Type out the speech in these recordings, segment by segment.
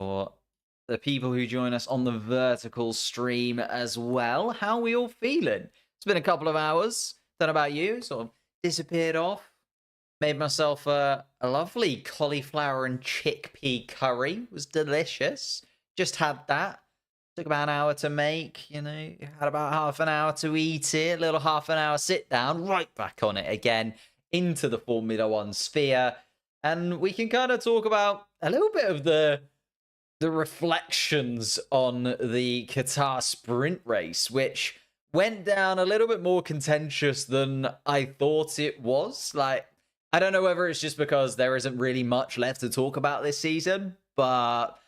for the people who join us on the vertical stream as well. How are we all feeling? It's been a couple of hours. Don't know about you. Sort of disappeared off. Made myself a lovely cauliflower and chickpea curry. It was delicious. Just had that. Took about an hour to make, you know, had about half an hour to eat it, a little half an hour sit down, right back on it again into the Formula One sphere. And we can kind of talk about a little bit of the reflections on the Qatar sprint race, which went down a little bit more contentious than I thought it was. Like, I don't know whether it's just because there isn't really much left to talk about this season, but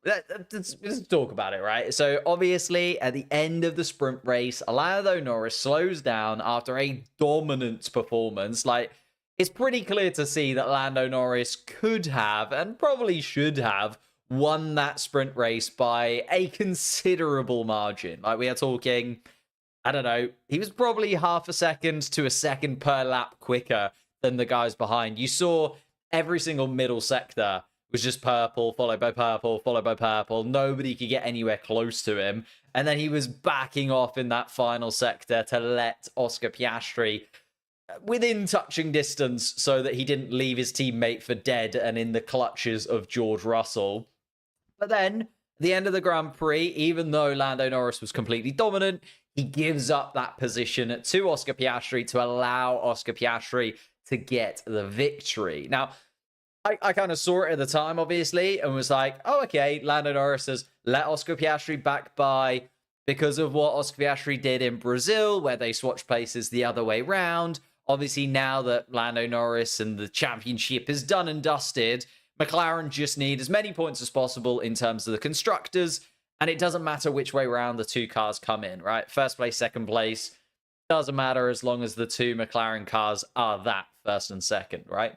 let's talk about it, right? So obviously at the end of the sprint race, Lando Norris slows down after a dominant performance. Like, it's pretty clear to see that Lando Norris could have and probably should have won that sprint race by a considerable margin. Like, we are talking, I don't know, he was probably half a second to a second per lap quicker than the guys behind. You saw every single middle sector was just purple, followed by purple, followed by purple. Nobody could get anywhere close to him. And then he was backing off in that final sector to let Oscar Piastri within touching distance so that he didn't leave his teammate for dead and in the clutches of George Russell. But then, at the end of the Grand Prix, even though Lando Norris was completely dominant, he gives up that position to Oscar Piastri to allow Oscar Piastri to get the victory. Now, I kind of saw it at the time, obviously, and was like, oh, okay, Lando Norris has let Oscar Piastri back by because of what Oscar Piastri did in Brazil, where they switched places the other way round. Obviously, now that Lando Norris and the championship is done and dusted, McLaren just need as many points as possible in terms of the constructors, and it doesn't matter which way around the two cars come in, right? First place, second place, doesn't matter as long as the two McLaren cars are that first and second, right?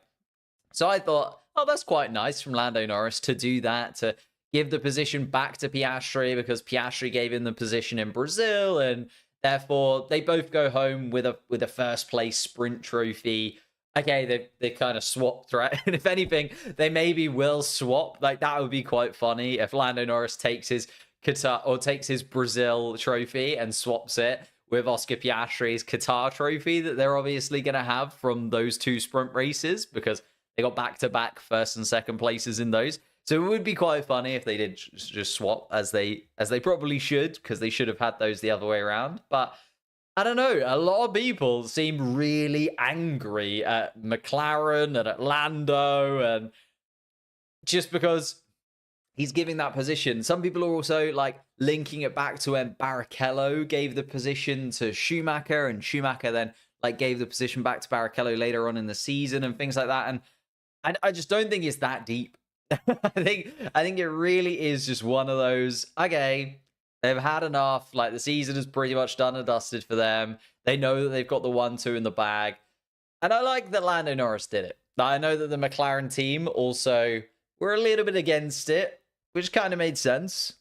So I thought, oh, that's quite nice from Lando Norris to do that, to give the position back to Piastri because Piastri gave him the position in Brazil, and therefore they both go home with a first place sprint trophy. Okay, they kind of swapped, right? And if anything, they maybe will swap. Like, that would be quite funny if Lando Norris takes his Qatar or takes his Brazil trophy and swaps it with Oscar Piastri's Qatar trophy that they're obviously going to have from those two sprint races because they got back-to-back first and second places in those. So it would be quite funny if they did just swap as they probably should, because they should have had those the other way around. But I don't know. A lot of people seem really angry at McLaren and at Lando, and just because he's giving that position. Some people are also like linking it back to when Barrichello gave the position to Schumacher, and Schumacher then like gave the position back to Barrichello later on in the season and things like that. And I just don't think it's that deep. I think it really is just one of those, okay, they've had enough. Like, the season is pretty much done and dusted for them. They know that they've got the 1-2 in the bag. And I like that Lando Norris did it. I know that the McLaren team also were a little bit against it, which kind of made sense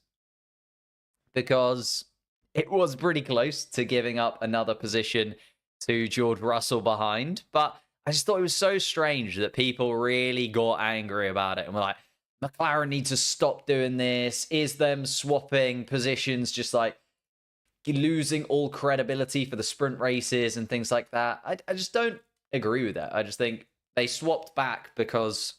because it was pretty close to giving up another position to George Russell behind. But I just thought it was so strange that people really got angry about it and were like, McLaren need to stop doing this. Is them swapping positions just like losing all credibility for the sprint races and things like that? I just don't agree with that. I just think they swapped back because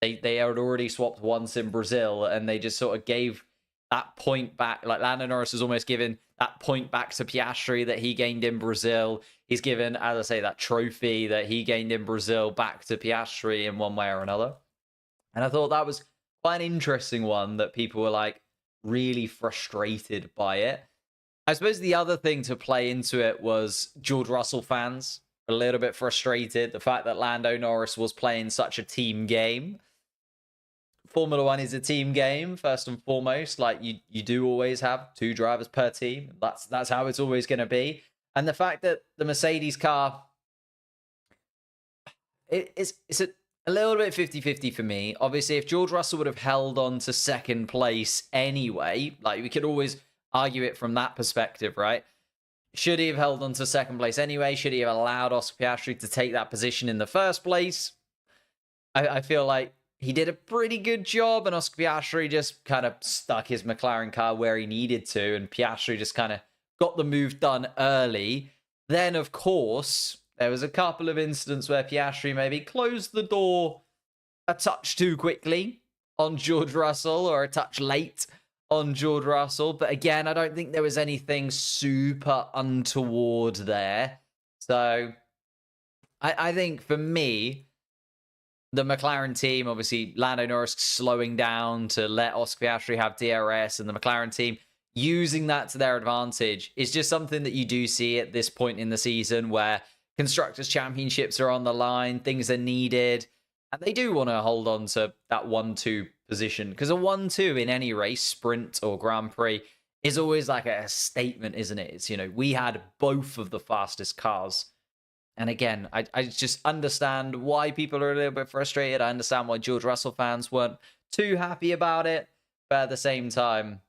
they had already swapped once in Brazil, and they just sort of gave that point back. Like, Lando Norris has almost given that point back to Piastri that he gained in Brazil. He's given, as I say, that trophy that he gained in Brazil back to Piastri in one way or another. And I thought that was quite an interesting one, that people were like really frustrated by it. I suppose the other thing to play into it was George Russell fans a little bit frustrated. The fact that Lando Norris was playing such a team game. Formula One is a team game, first and foremost. Like, you do always have two drivers per team. That's how it's always going to be. And the fact that the Mercedes car, it's a little bit 50-50 for me. Obviously, if George Russell would have held on to second place anyway, like, we could always argue it from that perspective, right? Should he have held on to second place anyway? Should he have allowed Oscar Piastri to take that position in the first place? I feel like he did a pretty good job, and Oscar Piastri just kind of stuck his McLaren car where he needed to, and Piastri just kind of got the move done early. Then, of course, there was a couple of incidents where Piastri maybe closed the door a touch too quickly on George Russell, or a touch late on George Russell. But again, I don't think there was anything super untoward there. So I think for me, the McLaren team, obviously Lando Norris slowing down to let Oscar Piastri have DRS, and the McLaren team using that to their advantage is just something that you do see at this point in the season, where Constructors' Championships are on the line, things are needed, and they do want to hold on to that 1-2 position, because a 1-2 in any race, sprint or Grand Prix, is always like a statement, isn't it? It's, we had both of the fastest cars. And again, I just understand why people are a little bit frustrated. I understand why George Russell fans weren't too happy about it. But at the same time,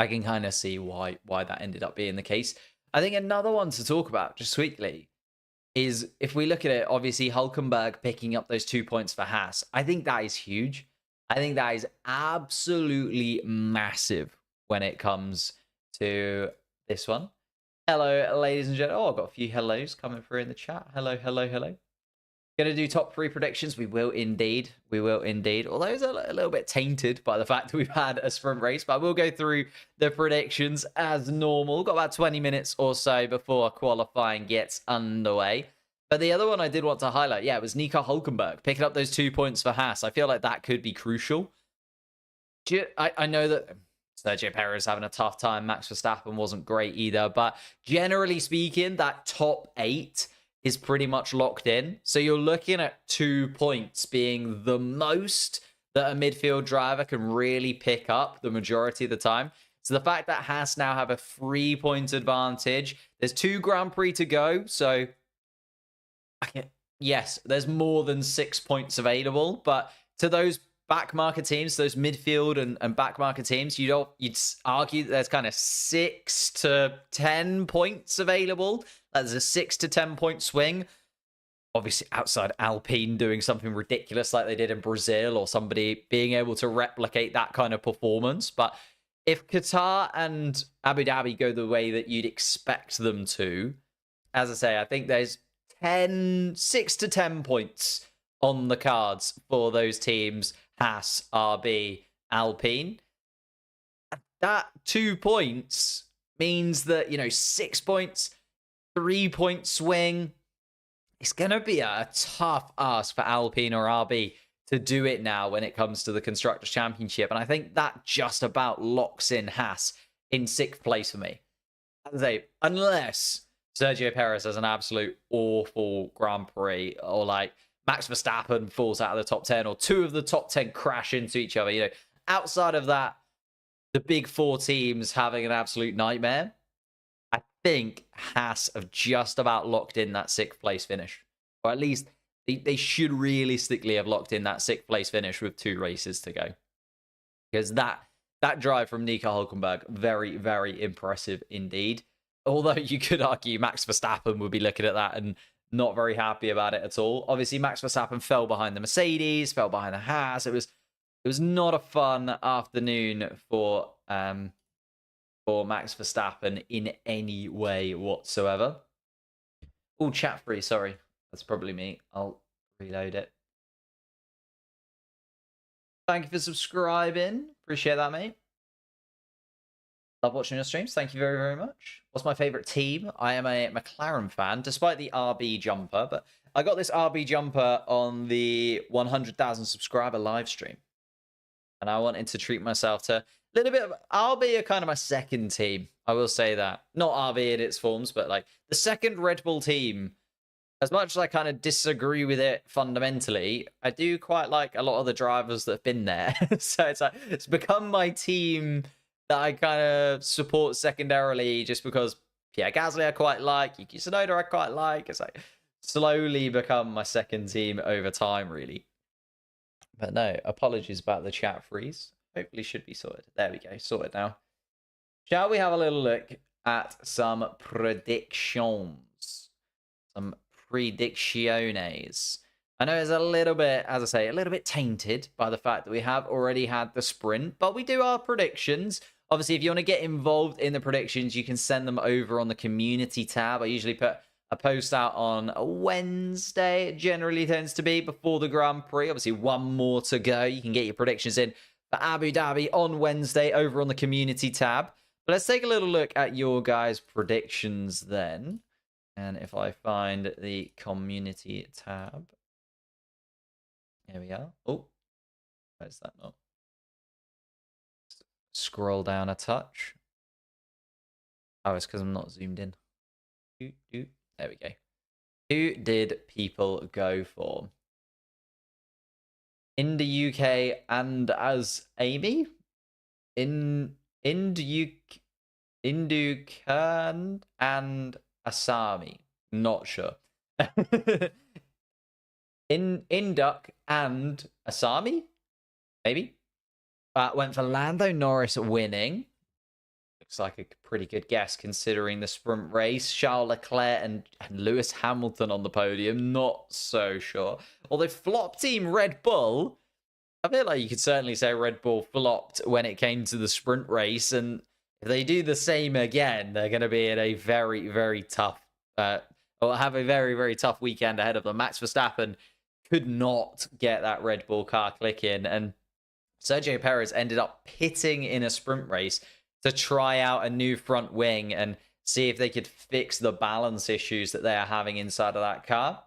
I can kind of see why that ended up being the case. I think another one to talk about, just quickly, is if we look at it, obviously Hülkenberg picking up those 2 points for Haas. I think that is huge. I think that is absolutely massive when it comes to this one. Hello, ladies and gentlemen. Oh, I've got a few hellos coming through in the chat. Hello, hello, hello. Going to do top 3 predictions. We will indeed. We will indeed. Although it's a little bit tainted by the fact that we've had a sprint race. But I will go through the predictions as normal. Got about 20 minutes or so before qualifying gets underway. But the other one I did want to highlight, it was Nico Hülkenberg picking up those 2 points for Haas. I feel like that could be crucial. I know that Sergio Perez having a tough time. Max Verstappen wasn't great either. But generally speaking, that top 8 is pretty much locked in. So you're looking at 2 points being the most that a midfield driver can really pick up the majority of the time. So the fact that Haas now have a 3-point advantage, there's 2 Grand Prix to go. So yes, there's more than 6 points available. But to those back market teams, those midfield and back market teams, you'd argue that there's kind of 6 to 10 points available. There's a 6 to 10 point swing. Obviously, outside Alpine doing something ridiculous like they did in Brazil, or somebody being able to replicate that kind of performance. But if Qatar and Abu Dhabi go the way that you'd expect them to, as I say, I think there's 6 to 10 points on the cards for those teams. Haas, RB, Alpine. That 2 points means that, 6 points, 3-point swing. It's going to be a tough ask for Alpine or RB to do it now when it comes to the Constructors' Championship. And I think that just about locks in Haas in 6th place for me. As I say, unless Sergio Perez has an absolute awful Grand Prix, or like Max Verstappen falls out of the top 10, or 2 of the top 10 crash into each other. Outside of that, the big 4 teams having an absolute nightmare, I think Haas have just about locked in that 6th place finish. Or at least they should realistically have locked in that 6th place finish with 2 races to go. Because that drive from Nico Hülkenberg, very, very impressive indeed. Although you could argue Max Verstappen would be looking at that and not very happy about it at all. Obviously, Max Verstappen fell behind the Mercedes, fell behind the Haas. It was not a fun afternoon for Max Verstappen in any way whatsoever. Oh, chat free. Sorry, that's probably me. I'll reload it. Thank you for subscribing. Appreciate that, mate. Love watching your streams. Thank you very, very much. What's my favorite team? I am a McLaren fan, despite the RB jumper. But I got this RB jumper on the 100,000 subscriber live stream. And I wanted to treat myself to a little bit of RB, are kind of my second team. I will say that. Not RB in its forms, but like the second Red Bull team. As much as I kind of disagree with it fundamentally, I do quite like a lot of the drivers that have been there. So it's become my team that I kind of support secondarily, just because Pierre Gasly I quite like, Yuki Tsunoda I quite like. It's like slowly become my second team over time, really. But no, apologies about the chat freeze. Hopefully should be sorted. There we go, sorted now. Shall we have a little look at some predictions? Some predicciones. I know it's a little bit, as I say, a little bit tainted by the fact that we have already had the sprint, but we do our predictions. Obviously, if you want to get involved in the predictions, you can send them over on the community tab. I usually put a post out on a Wednesday. It generally tends to be before the Grand Prix. Obviously, one more to go. You can get your predictions in for Abu Dhabi on Wednesday over on the community tab. But let's take a little look at your guys' predictions then. And if I find the community tab. Here we are. Oh, where's that not? Scroll down a touch. Oh, it's because I'm not zoomed in. There we go. Who did people go for? In the UK and as Amy? Indukan and Asami. Not sure. Induk and Asami? Maybe? Went for Lando Norris winning. Looks like a pretty good guess considering the sprint race. Charles Leclerc and Lewis Hamilton on the podium. Not so sure. Although flop team Red Bull, I feel like you could certainly say Red Bull flopped when it came to the sprint race. And if they do the same again, they're going to be in a very, very tough, or have a very, very tough weekend ahead of them. Max Verstappen could not get that Red Bull car clicking. And Sergio Perez ended up pitting in a sprint race to try out a new front wing and see if they could fix the balance issues that they are having inside of that car.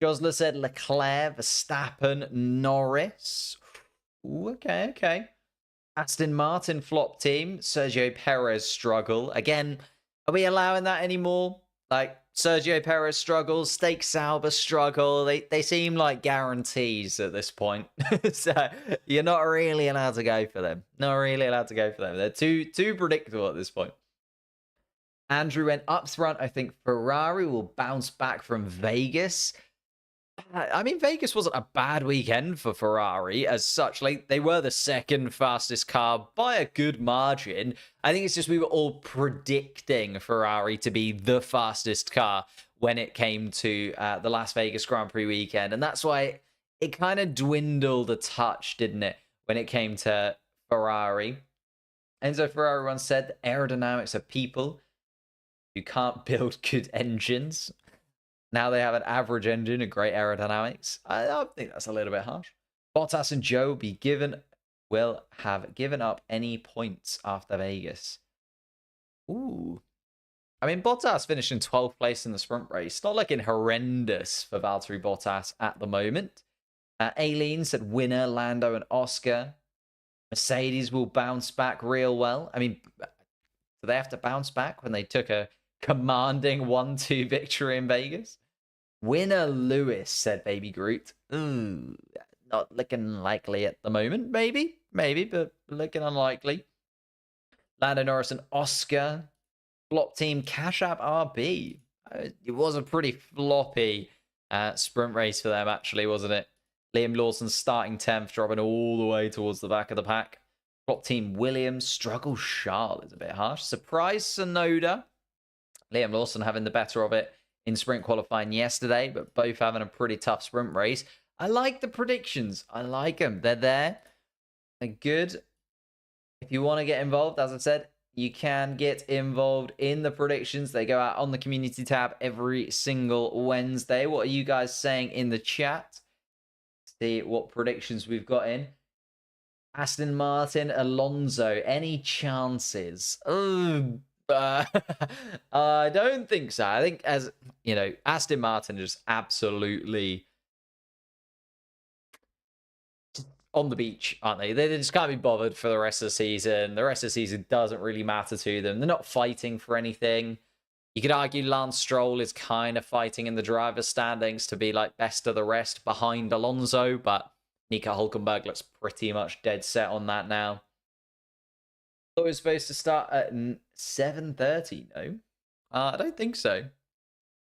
Josler said Leclerc, Verstappen, Norris. Ooh, okay. Aston Martin flop team, Sergio Perez struggle. Again, are we allowing that anymore? Like, Sergio Perez struggles, Stake Sauber struggle. They seem like guarantees at this point. So you're not really allowed to go for them. Not really allowed to go for them. They're too predictable at this point. Andrew went up front. I think Ferrari will bounce back from Vegas. I mean, Vegas wasn't a bad weekend for Ferrari as such. Like, they were the second fastest car by a good margin. I think it's just we were all predicting Ferrari to be the fastest car when it came to the Las Vegas Grand Prix weekend. And that's why it kind of dwindled a touch, didn't it, when it came to Ferrari. Enzo Ferrari once said, the aerodynamics are people who can't build good engines. Now they have an average engine and great aerodynamics. I think that's a little bit harsh. Bottas and Joe will have given up any points after Vegas. Ooh. I mean, Bottas finished in 12th place in the sprint race. Not looking horrendous for Valtteri Bottas at the moment. Aileen said winner, Lando and Oscar. Mercedes will bounce back real well. I mean, do they have to bounce back when they took a commanding 1-2 victory in Vegas? Winner Lewis, said Baby Groot. Ooh, not looking likely at the moment. Maybe, but looking unlikely. Lando Norris and Oscar. Flop team Cash App RB. It was a pretty floppy sprint race for them, actually, wasn't it? Liam Lawson starting 10th, dropping all the way towards the back of the pack. Flop team Williams. Struggle Charles is a bit harsh. Surprise Sonoda. Liam Lawson having the better of it in sprint qualifying yesterday, but both having a pretty tough sprint race. I like the predictions. I like them. They're there. They're good. If you want to get involved, as I said, you can get involved in the predictions. They go out on the community tab every single Wednesday. What are you guys saying in the chat? See what predictions we've got in. Aston Martin, Alonso. Any chances? Oh, I don't think so. I think, as you know, Aston Martin just absolutely on the beach, aren't they? They just can't be bothered for the rest of the season. The rest of the season doesn't really matter to them. They're not fighting for anything. You could argue Lance Stroll is kind of fighting in the driver's standings to be like best of the rest behind Alonso, but Nico Hulkenberg looks pretty much dead set on that now. Thought it was supposed to start at 7:30. No, I don't think so.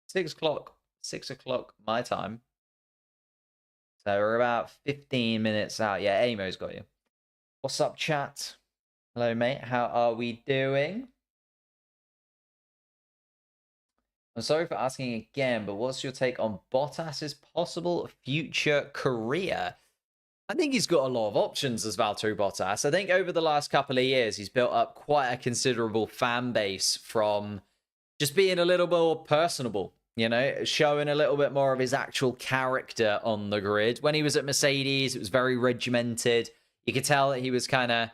6 o'clock. 6 o'clock my time. So we're about 15 minutes out. Yeah, Amo's got you. What's up, chat? Hello, mate. How are we doing? I'm sorry for asking again, but what's your take on Bottas's possible future career? I think he's got a lot of options as Valtteri Bottas. I think over the last couple of years, he's built up quite a considerable fan base from just being a little more personable, you know, showing a little bit more of his actual character on the grid. When he was at Mercedes, it was very regimented. You could tell that he was kind of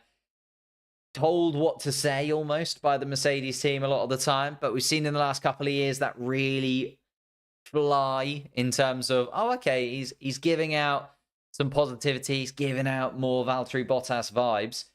told what to say almost by the Mercedes team a lot of the time. But we've seen in the last couple of years that really fly in terms of, oh, okay, he's giving out some positivity. He's giving out more Valtteri Bottas vibes.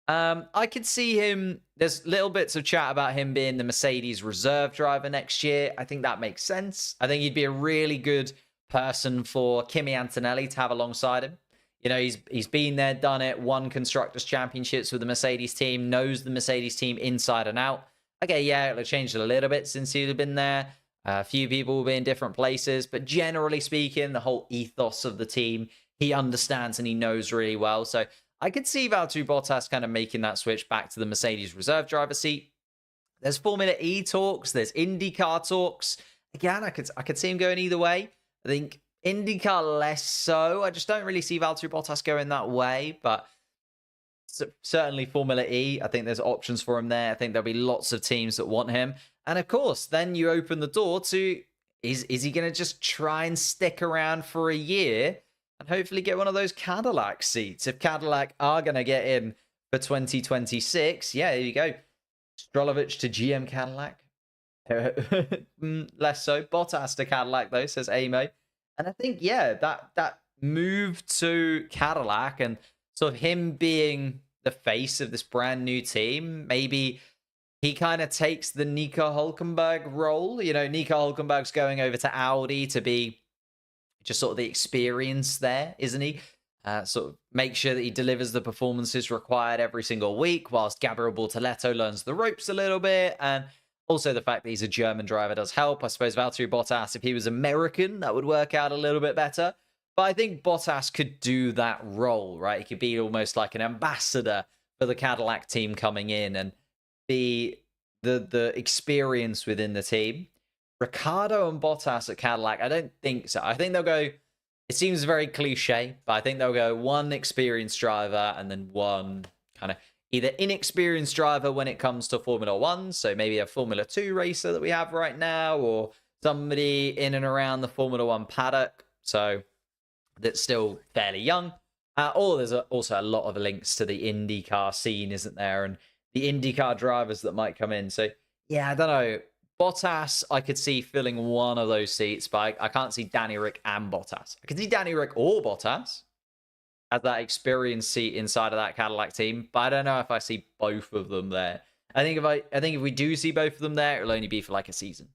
I could see him. There's little bits of chat about him being the Mercedes reserve driver next year. I think that makes sense. I think he'd be a really good person for Kimi Antonelli to have alongside him. You know, he's been there, done it, won Constructors Championships with the Mercedes team, knows the Mercedes team inside and out. Okay, yeah, it'll have changed a little bit since he'd been there. A few people will be in different places, but generally speaking, the whole ethos of the team, he understands and he knows really well. So I could see Valtteri Bottas kind of making that switch back to the Mercedes reserve driver seat. There's Formula E talks, there's IndyCar talks. Again, I could see him going either way. I think IndyCar less so. I just don't really see Valtteri Bottas going that way, but certainly Formula E, I think there's options for him there. I think there'll be lots of teams that want him. And of course, then you open the door to, is he going to just try and stick around for a year and hopefully get one of those Cadillac seats? If Cadillac are going to get in for 2026, yeah, there you go. Strolovich to GM Cadillac. Less so. Bottas to Cadillac, though, says Amo. And I think, yeah, that move to Cadillac and sort of him being the face of this brand new team, maybe he kind of takes the Nico Hülkenberg role. You know, Nico Hülkenberg's going over to Audi to be just sort of the experience there, isn't he? Sort of make sure that he delivers the performances required every single week, whilst Gabriel Bortoleto learns the ropes a little bit. And also the fact that he's a German driver does help. I suppose Valtteri Bottas, if he was American, that would work out a little bit better. But I think Bottas could do that role, right? He could be almost like an ambassador for the Cadillac team coming in and be the experience within the team. Ricciardo and Bottas at Cadillac, I don't think so. I think they'll go, it seems very cliche, but I think they'll go one experienced driver and then one kind of either inexperienced driver when it comes to Formula 1, so maybe a Formula 2 racer that we have right now, or somebody in and around the Formula 1 paddock, so that's still fairly young. Or there's also a lot of links to the IndyCar scene, isn't there? And the IndyCar drivers that might come in. So, yeah, I don't know. Bottas, I could see filling one of those seats, but I can't see Danny Rick and Bottas. I could see Danny Rick or Bottas as that experience seat inside of that Cadillac team, but I don't know if I see both of them there. I think if we do see both of them there, it'll only be for like a season.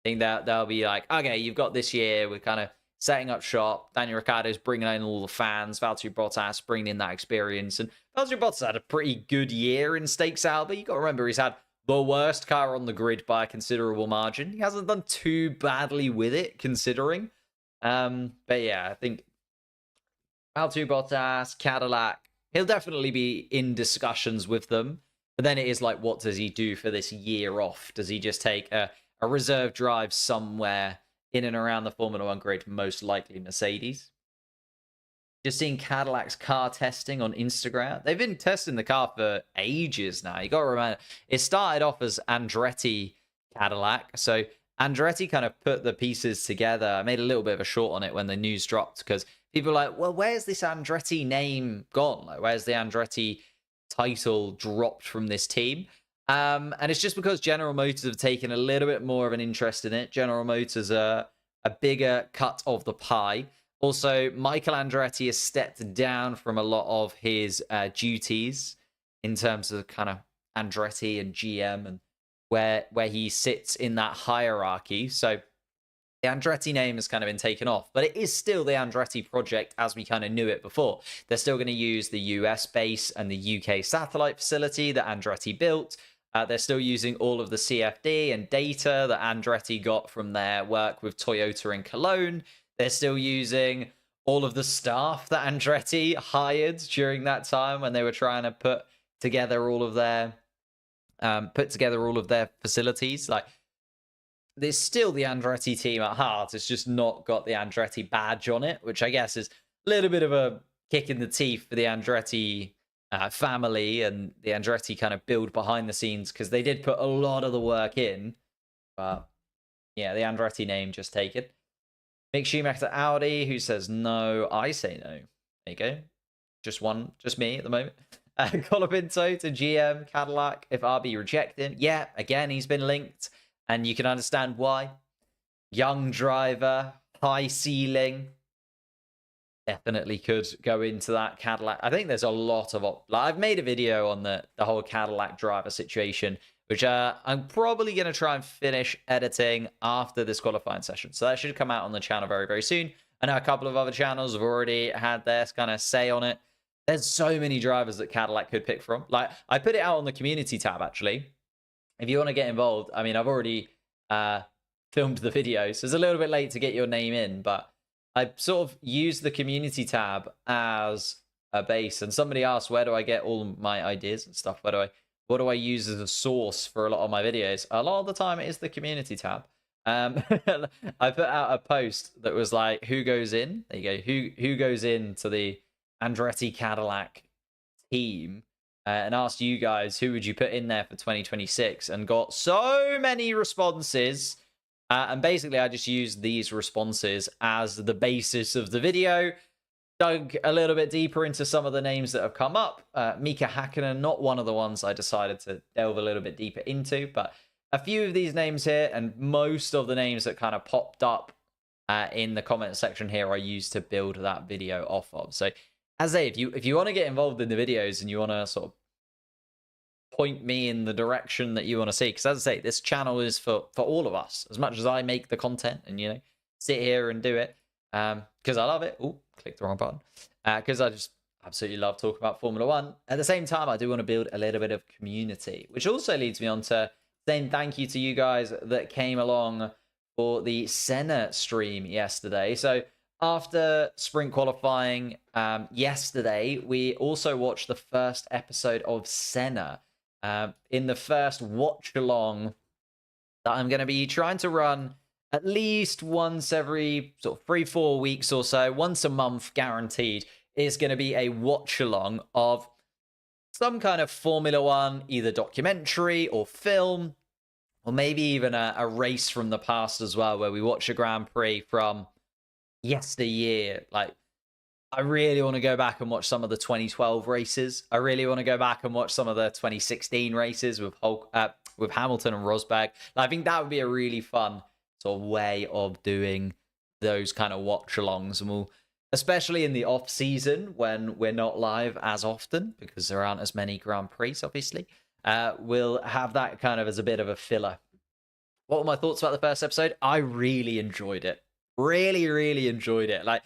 I think that they'll be like, okay, you've got this year, we're kind of setting up shop. Daniel Ricciardo's bringing in all the fans. Valtteri Bottas bringing in that experience. And Valtteri Bottas had a pretty good year in Stakes Alba. You got to remember, he's had the worst car on the grid by a considerable margin. He hasn't done too badly with it, considering. But yeah, I think Valtteri Bottas, Cadillac, he'll definitely be in discussions with them. But then it is like, what does he do for this year off? Does he just take a reserve drive somewhere in and around the Formula 1 grid, most likely Mercedes? Just seeing Cadillac's car testing on Instagram. They've been testing the car for ages now. You got to remember, it started off as Andretti Cadillac. So Andretti kind of put the pieces together. I made a little bit of a short on it when the news dropped, because people are like, well, where's this Andretti name gone? Like, where's the Andretti title dropped from this team? And it's just because General Motors have taken a little bit more of an interest in it. General Motors are a bigger cut of the pie. Also, Michael Andretti has stepped down from a lot of his duties in terms of kind of Andretti and GM and where he sits in that hierarchy. So the Andretti name has kind of been taken off, but it is still the Andretti project as we kind of knew it before. They're still going to use the US base and the UK satellite facility that Andretti built. They're still using all of the CFD and data that Andretti got from their work with Toyota in Cologne. They're still using all of the staff that Andretti hired during that time when they were trying to put together all of their facilities. Like, there's still the Andretti team at heart. It's just not got the Andretti badge on it, which I guess is a little bit of a kick in the teeth for the Andretti family and the Andretti kind of build behind the scenes, because they did put a lot of the work in. But yeah, the Andretti name just taken. Mick Schumacher to Audi, who says no. I say no. There you go. Just me at the moment. Colapinto to GM Cadillac. If RB reject him, yeah, again, he's been linked, and you can understand why. Young driver, high ceiling. Definitely could go into that Cadillac. I think there's a lot of... I've made a video on the whole Cadillac driver situation, which I'm probably going to try and finish editing after this qualifying session. So that should come out on the channel very, very soon. I know a couple of other channels have already had their kind of say on it. There's so many drivers that Cadillac could pick from. Like, I put it out on the community tab, actually. If you want to get involved, I mean, I've already filmed the video, so it's a little bit late to get your name in, but I sort of used the community tab as a base. And somebody asked, where do I get all my ideas and stuff? What do I use as a source for a lot of my videos? A lot of the time, it is the community tab. I put out a post that was like, who goes in? There you go. Who goes into the Andretti Cadillac team, and asked you guys who would you put in there for 2026, and got so many responses. And basically, I just used these responses as the basis of the video. Dug a little bit deeper into some of the names that have come up. Mika Hakkinen, not one of the ones I decided to delve a little bit deeper into, but a few of these names here, and most of the names that kind of popped up in the comment section here, I used to build that video off of. So, as I say, if you want to get involved in the videos and you want to sort of point me in the direction that you want to see, because as I say, this channel is for all of us. As much as I make the content and, you know, sit here and do it, because I love it. Oh, clicked the wrong button. Because I just absolutely love talking about Formula One. At the same time, I do want to build a little bit of community, which also leads me on to saying thank you to you guys that came along for the Senna stream yesterday. So after sprint qualifying yesterday, we also watched the first episode of Senna in the first watch along that I'm going to be trying to run at least once every sort of 3-4 weeks or so, once a month guaranteed, is going to be a watch along of some kind of Formula One, either documentary or film, or maybe even a race from the past as well, where we watch a Grand Prix from yesteryear. Like, I really want to go back and watch some of the 2012 races. I really want to go back and watch some of the 2016 races with Hamilton and Rosberg. I think that would be a really fun sort of way of doing those kind of watch-alongs. And we'll, especially in the off-season when we're not live as often, because there aren't as many Grand Prix, obviously, we'll have that kind of as a bit of a filler. What were my thoughts about the first episode? I really enjoyed it. Really, really enjoyed it. Like,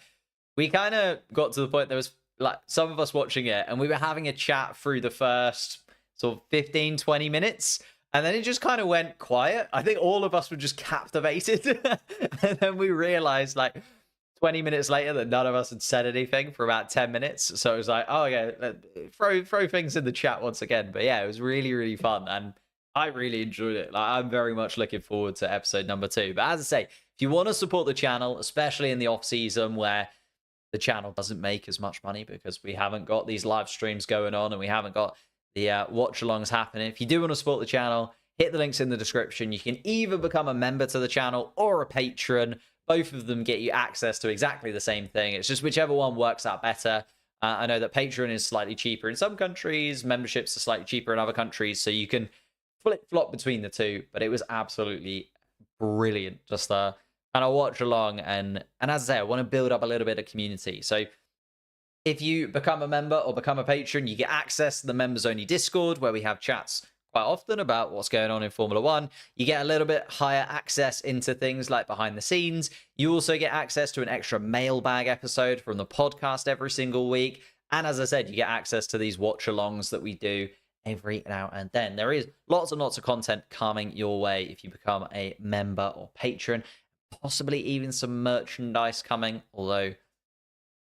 we kind of got to the point, there was like some of us watching it, and we were having a chat through the first sort of 15-20 minutes, and then it just kind of went quiet. I think all of us were just captivated. And then we realized, like, 20 minutes later that none of us had said anything for about 10 minutes. So it was like, oh yeah, throw things in the chat once again. But yeah, it was really, really fun, and I really enjoyed it. Like, I'm very much looking forward to episode number 2. But as I say, if you want to support the channel, especially in the off season where the channel doesn't make as much money because we haven't got these live streams going on and we haven't got the watch-alongs happening, if you do want to support the channel, hit the links in the description. You can either become a member to the channel or a patron. Both of them get you access to exactly the same thing. It's just whichever one works out better. I know that Patreon is slightly cheaper in some countries. Memberships are slightly cheaper in other countries. So you can flip-flop between the two. But it was absolutely brilliant. Just kind of watch along. And as I say, I want to build up a little bit of community. So if you become a member or become a patron, you get access to the members-only Discord, where we have chats quite often about what's going on in Formula One. You get a little bit higher access into things like behind the scenes. You also get access to an extra mailbag episode from the podcast every single week. And as I said, you get access to these watch-alongs that we do every now and then. There is lots and lots of content coming your way if you become a member or patron. Possibly even some merchandise coming, although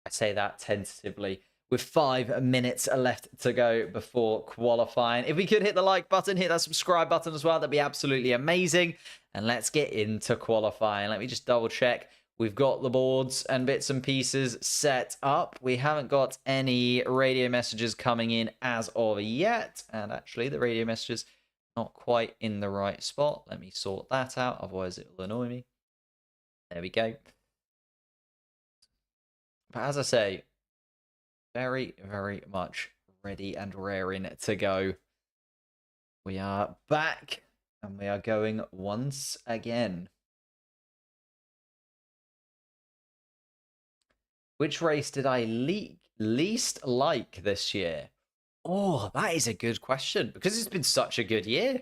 I say that tentatively. with 5 minutes left to go before qualifying. If we could hit the like button, hit that subscribe button as well, that'd be absolutely amazing. And let's get into qualifying. Let me just double check. We've got the boards and bits and pieces set up. We haven't got any radio messages coming in as of yet. And actually, the radio messages not quite in the right spot. Let me sort that out, otherwise it will annoy me. There we go. But as I say, very, very much ready and raring to go. We are back and we are going once again. Which race did I least like this year? Oh, that is a good question because it's been such a good year.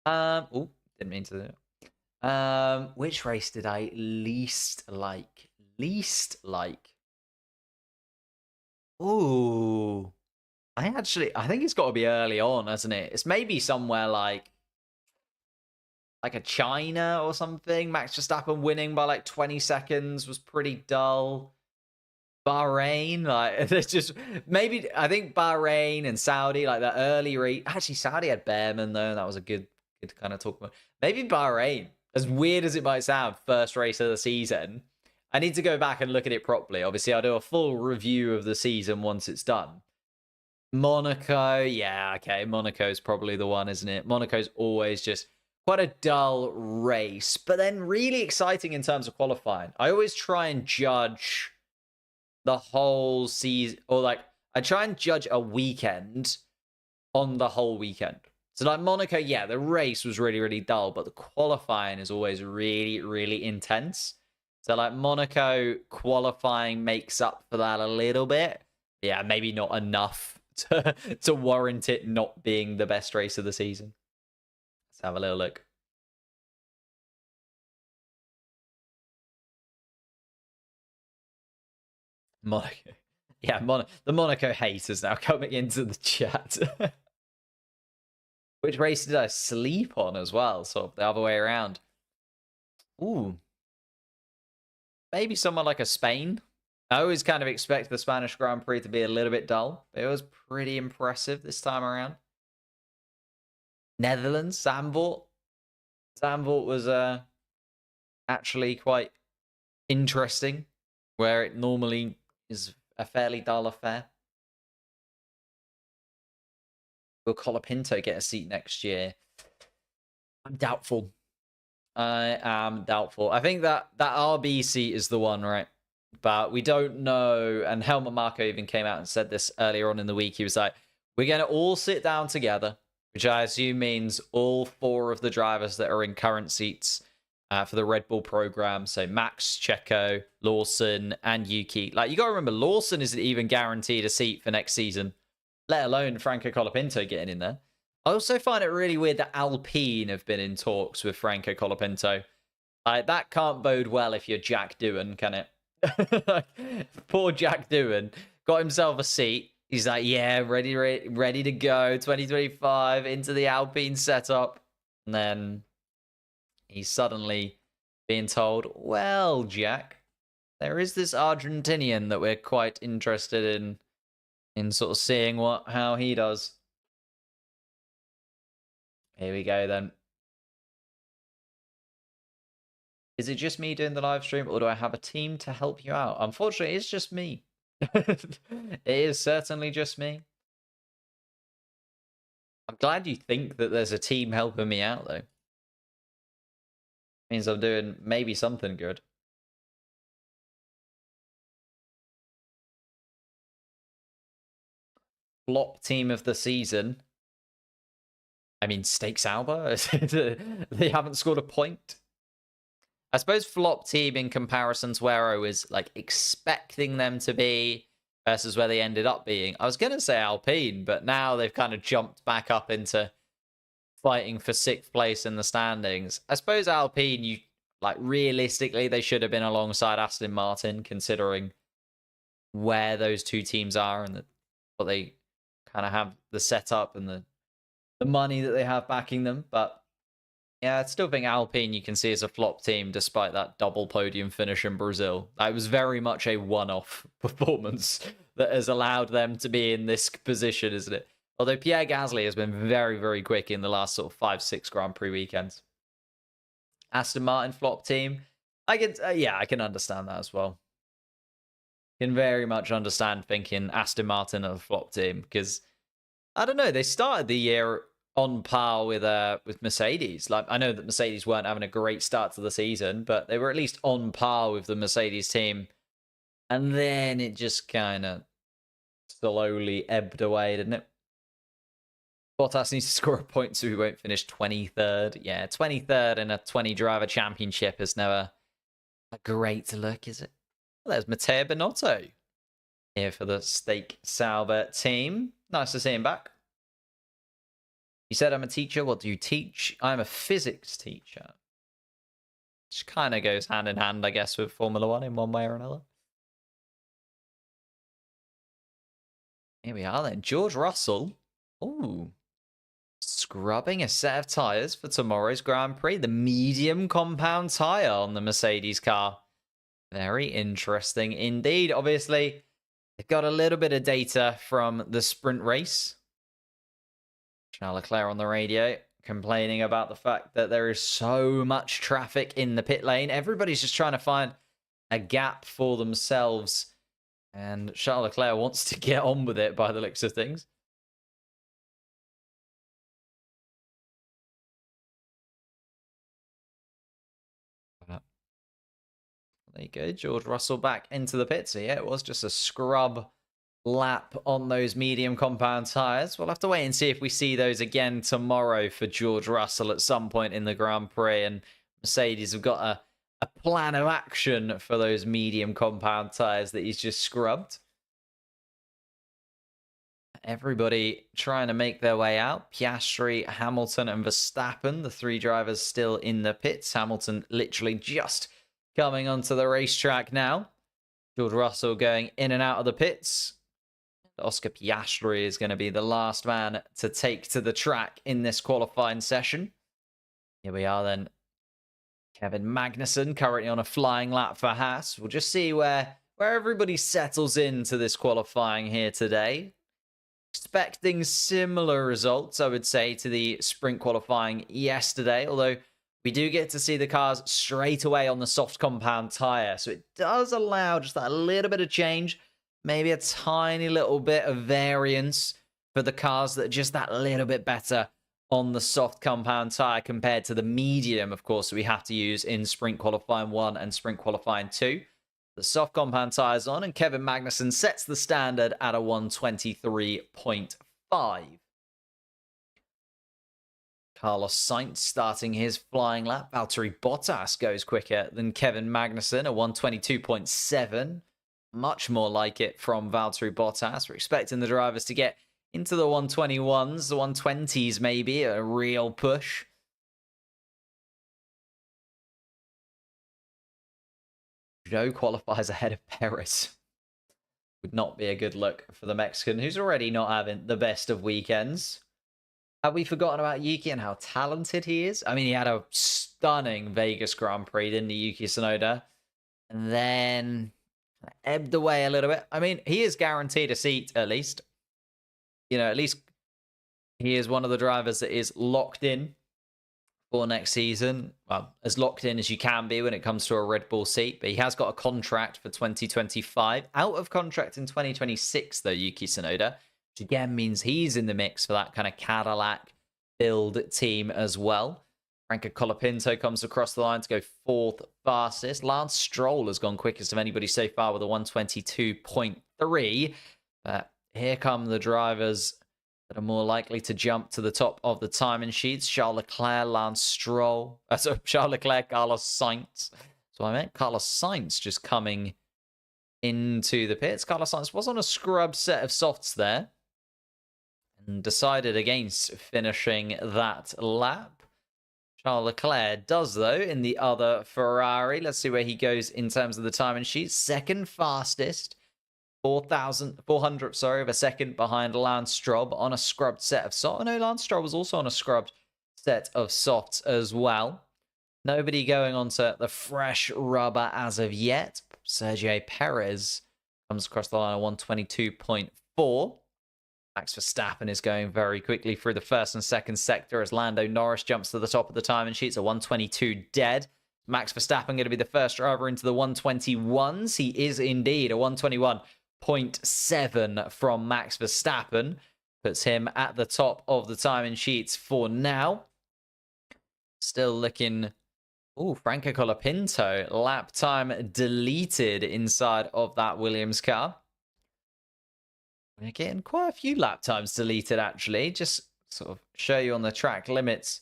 Oh, didn't mean to do it. Which race did I least like? Least like. Oh, I think it's got to be early on, hasn't it? It's maybe somewhere like a China or something. Max Verstappen winning by like 20 seconds was pretty dull. Bahrain, like there's just maybe I think Bahrain and Saudi, like the early race. Actually, Saudi had Behrman though, and that was a good kind of talk about. Maybe Bahrain, as weird as it might sound, first race of the season. I need to go back and look at it properly. Obviously, I'll do a full review of the season once it's done. Monaco, yeah, okay. Monaco's probably the one, isn't it? Monaco's always just quite a dull race, but then really exciting in terms of qualifying. I always try and judge the whole season, or like I try and judge a weekend on the whole weekend. So like Monaco, yeah, the race was really, really dull, but the qualifying is always really, really intense. So like Monaco qualifying makes up for that a little bit. Yeah, maybe not enough to warrant it not being the best race of the season. Let's have a little look. Monaco. Yeah, the Monaco haters now coming into the chat. Which race did I sleep on as well? Sort of the other way around. Ooh. Maybe somewhere like a Spain. I always kind of expect the Spanish Grand Prix to be a little bit dull, but it was pretty impressive this time around. Netherlands, Zandvoort. Zandvoort was actually quite interesting, where it normally is a fairly dull affair. Will Colapinto get a seat next year? I'm doubtful. I am doubtful. I think that RB seat is the one, right? But we don't know. And Helmut Marko even came out and said this earlier on in the week. He was like, we're going to all sit down together, which I assume means all 4 of the drivers that are in current seats for the Red Bull program. So Max, Checo, Lawson, and Yuki. Like, you got to remember, Lawson isn't even guaranteed a seat for next season, let alone Franco Colapinto getting in there. I also find it really weird that Alpine have been in talks with Franco Colapinto. That can't bode well if you're Jack Doohan, can it? Poor Jack Doohan got himself a seat. He's like, yeah, ready to go. 2025 into the Alpine setup. And then he's suddenly being told, well, Jack, there is this Argentinian that we're quite interested in sort of seeing how he does. Here we go then. Is it just me doing the live stream, or do I have a team to help you out? Unfortunately, it's just me. It is certainly just me. I'm glad you think that there's a team helping me out, though. Means I'm doing maybe something good. Flop team of the season. I mean, Stakes Alba? They haven't scored a point. I suppose flop team in comparison to where I was like expecting them to be versus where they ended up being. I was going to say Alpine, but now they've kind of jumped back up into fighting for 6th place in the standings. I suppose Alpine, you like realistically, they should have been alongside Aston Martin, considering where those two teams are and what they kind of have the setup and the money that they have backing them. But Yeah, I still think Alpine you can see as a flop team despite that double podium finish in Brazil. It was very much a one-off performance that has allowed them to be in this position, isn't it? Although Pierre Gasly has been very, very quick in the last sort of 5-6 Grand Prix weekends. Aston Martin flop team. I can understand that as well. Can very much understand thinking Aston Martin are a flop team because I don't know, they started the year on par with Mercedes. Like, I know that Mercedes weren't having a great start to the season, but they were at least on par with the Mercedes team. And then it just kind of slowly ebbed away, didn't it? Bottas needs to score a point so he won't finish 23rd. Yeah, 23rd in a 20-driver championship is never a great look, is it? Well, there's Matteo Binotto here for the Stake Sauber team. Nice to see him back. You said I'm a teacher. What do you teach? I'm a physics teacher. Which kind of goes hand in hand, I guess, with Formula One in one way or another. Here we are then. George Russell. Ooh. Scrubbing a set of tyres for tomorrow's Grand Prix. The medium compound tyre on the Mercedes car. Very interesting indeed. Obviously, they've got a little bit of data from the sprint race. Charles Leclerc on the radio complaining about the fact that there is so much traffic in the pit lane. Everybody's just trying to find a gap for themselves. And Charles Leclerc wants to get on with it by the looks of things. There you go, George Russell back into the pit. So yeah, it was just a scrub lap on those medium compound tyres. We'll have to wait and see if we see those again tomorrow for George Russell at some point in the Grand Prix. And Mercedes have got a plan of action for those medium compound tyres that he's just scrubbed. Everybody trying to make their way out. Piastri, Hamilton and Verstappen, the three drivers still in the pits. Hamilton literally just coming onto the racetrack now. George Russell going in and out of the pits. Oscar Piastri is going to be the last man to take to the track in this qualifying session. Here we are then. Kevin Magnussen currently on a flying lap for Haas. We'll just see where everybody settles into this qualifying here today. Expecting similar results, I would say, to the sprint qualifying yesterday, although we do get to see the cars straight away on the soft compound tyre, so it does allow just that little bit of change, maybe a tiny little bit of variance for the cars that are just that little bit better on the soft compound tyre compared to the medium, of course, that we have to use in sprint qualifying 1 and sprint qualifying 2. The soft compound tyres on, and Kevin Magnussen sets the standard at a 1:23.5. Carlos Sainz starting his flying lap. Valtteri Bottas goes quicker than Kevin Magnussen, a 1:22.7. Much more like it from Valtteri Bottas. We're expecting the drivers to get into the 121s, the 120s maybe, a real push. Joe qualifies ahead of Perez. Would not be a good look for the Mexican, who's already not having the best of weekends. Have we forgotten about Yuki and how talented he is? I mean, he had a stunning Vegas Grand Prix, didn't he, Yuki Tsunoda? And then ebbed away a little bit. I mean, he is guaranteed a seat, at least. You know, at least he is one of the drivers that is locked in for next season. Well, as locked in as you can be when it comes to a Red Bull seat. But he has got a contract for 2025. Out of contract in 2026, though, Yuki Tsunoda. Which again means he's in the mix for that kind of Cadillac build team as well. Franco Colapinto comes across the line to go 4th fastest. Lance Stroll has gone quickest of anybody so far with a 1:22.3. But here come the drivers that are more likely to jump to the top of the timing sheets. Charles Leclerc, Lance Stroll. Charles Leclerc, Carlos Sainz. So I meant Carlos Sainz just coming into the pits. Carlos Sainz was on a scrub set of softs there. And decided against finishing that lap. Charles Leclerc does, though, in the other Ferrari. Let's see where he goes in terms of the timing sheet. Second fastest. 400 of a second behind Lance Stroll on a scrubbed set of softs. Oh, no, Lance Stroll was also on a scrubbed set of softs as well. Nobody going onto the fresh rubber as of yet. Sergio Perez comes across the line at 122.4. Max Verstappen is going very quickly through the first and second sector as Lando Norris jumps to the top of the timing sheets at 122 dead. Max Verstappen going to be the first driver into the 121s. He is indeed a 121.7 from Max Verstappen. Puts him at the top of the timing sheets for now. Still looking... Oh, Franco Colapinto. Lap time deleted inside of that Williams car. We're getting quite a few lap times deleted, actually. Just sort of show you on the track limits.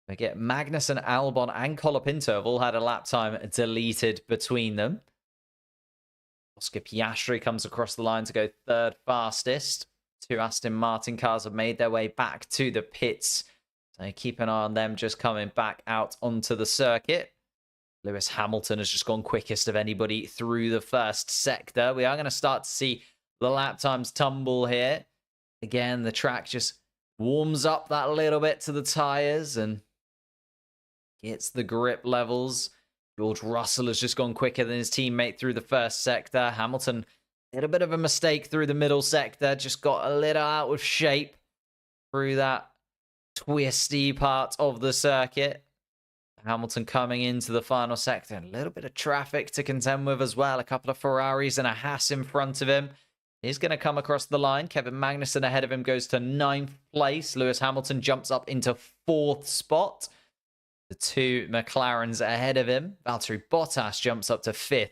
We get Magnussen, Albon, and Colapinto have all had a lap time deleted between them. Oscar Piastri comes across the line to go third fastest. Two Aston Martin cars have made their way back to the pits. So keep an eye on them just coming back out onto the circuit. Lewis Hamilton has just gone quickest of anybody through the first sector. We are going to start to see the lap times tumble here. Again, the track just warms up that little bit to the tyres and gets the grip levels. George Russell has just gone quicker than his teammate through the first sector. Hamilton, a little bit of a mistake through the middle sector. Just got a little out of shape through that twisty part of the circuit. Hamilton coming into the final sector. A little bit of traffic to contend with as well. A couple of Ferraris and a Haas in front of him. He's going to come across the line. Kevin Magnussen ahead of him goes to 9th place. Lewis Hamilton jumps up into 4th spot. The two McLarens ahead of him. Valtteri Bottas jumps up to 5th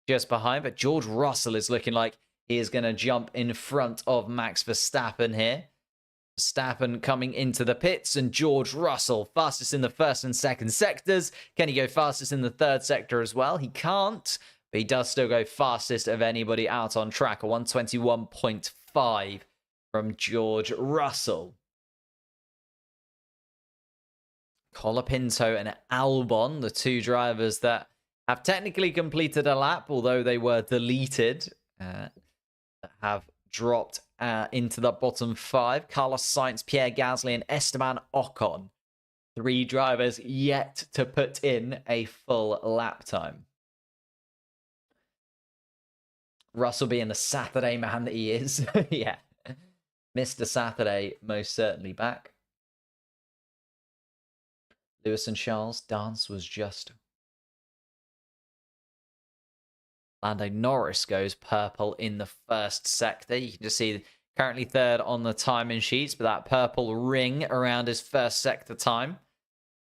just behind. But George Russell is looking like he is going to jump in front of Max Verstappen here. Verstappen coming into the pits and George Russell fastest in the first and second sectors. Can he go fastest in the third sector as well? He can't, but he does still go fastest of anybody out on track. A 121.5 from George Russell. Colapinto and Albon, the two drivers that have technically completed a lap, although they were deleted, have dropped into the bottom 5. Carlos Sainz, Pierre Gasly, and Esteban Ocon. 3 drivers yet to put in a full lap time. Russell being the Saturday man that he is. Yeah. Mr. Saturday, most certainly back. Lewis and Charles' dance was just... Lando Norris goes purple in the first sector. You can just see currently third on the timing sheets, but that purple ring around his first sector time.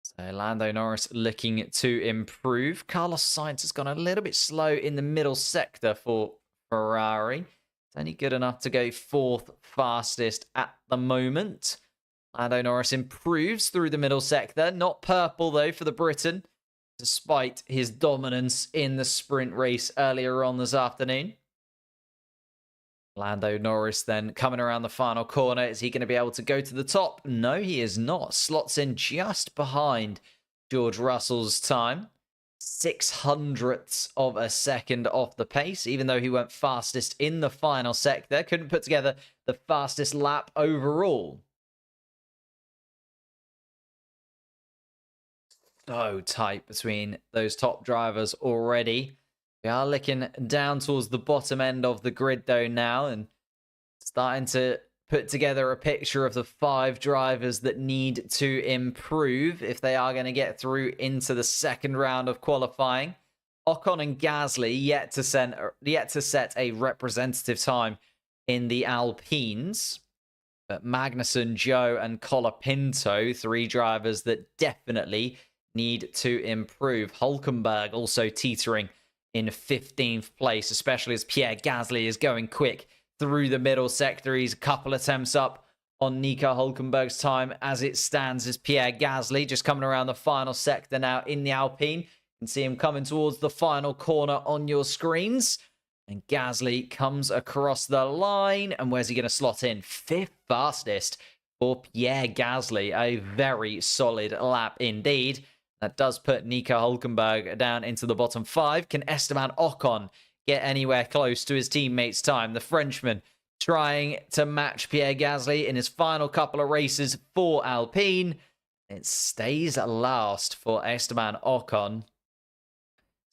So Lando Norris looking to improve. Carlos Sainz has gone a little bit slow in the middle sector for Ferrari. It's only good enough to go 4th fastest at the moment. Lando Norris improves through the middle sector. Not purple, though, for the Briton, despite his dominance in the sprint race earlier on this afternoon. Lando Norris then coming around the final corner. Is he going to be able to go to the top? No, he is not. Slots in just behind George Russell's time. 0.06 of a second off the pace, even though he went fastest in the final sector. Couldn't put together the fastest lap overall. So tight between those top drivers already. We are looking down towards the bottom end of the grid though now and starting to put together a picture of the 5 drivers that need to improve if they are going to get through into the second round of qualifying. Ocon and Gasly yet to set a representative time in the Alpines. But Magnussen, Joe and Colapinto, 3 drivers that definitely need to improve. Hulkenberg also teetering in 15th place, especially as Pierre Gasly is going quick through the middle sector. He's a couple attempts up on Nico Hulkenberg's time as it stands as Pierre Gasly just coming around the final sector now in the Alpine. You can see him coming towards the final corner on your screens. And Gasly comes across the line. And where's he going to slot in? 5th fastest for Pierre Gasly. A very solid lap indeed. That does put Nico Hulkenberg down into the bottom 5. Can Esteban Ocon get anywhere close to his teammate's time? The Frenchman trying to match Pierre Gasly in his final couple of races for Alpine. It stays last for Esteban Ocon.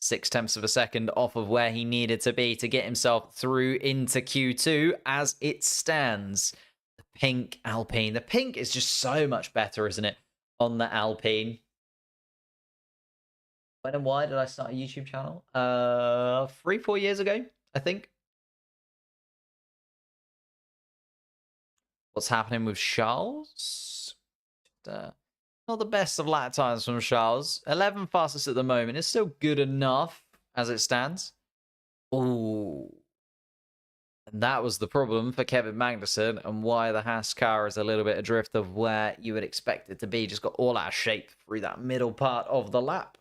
0.6 of a second off of where he needed to be to get himself through into Q2 as it stands. The pink Alpine. The pink is just so much better, isn't it, on the Alpine? When and why did I start a YouTube channel? 3-4 years ago, I think. What's happening with Charles? Not the best of lap times from Charles. 11 fastest at the moment. It's still good enough as it stands. Ooh. And that was the problem for Kevin Magnussen and why the Haas car is a little bit adrift of where you would expect it to be. Just got all out of shape through that middle part of the lap.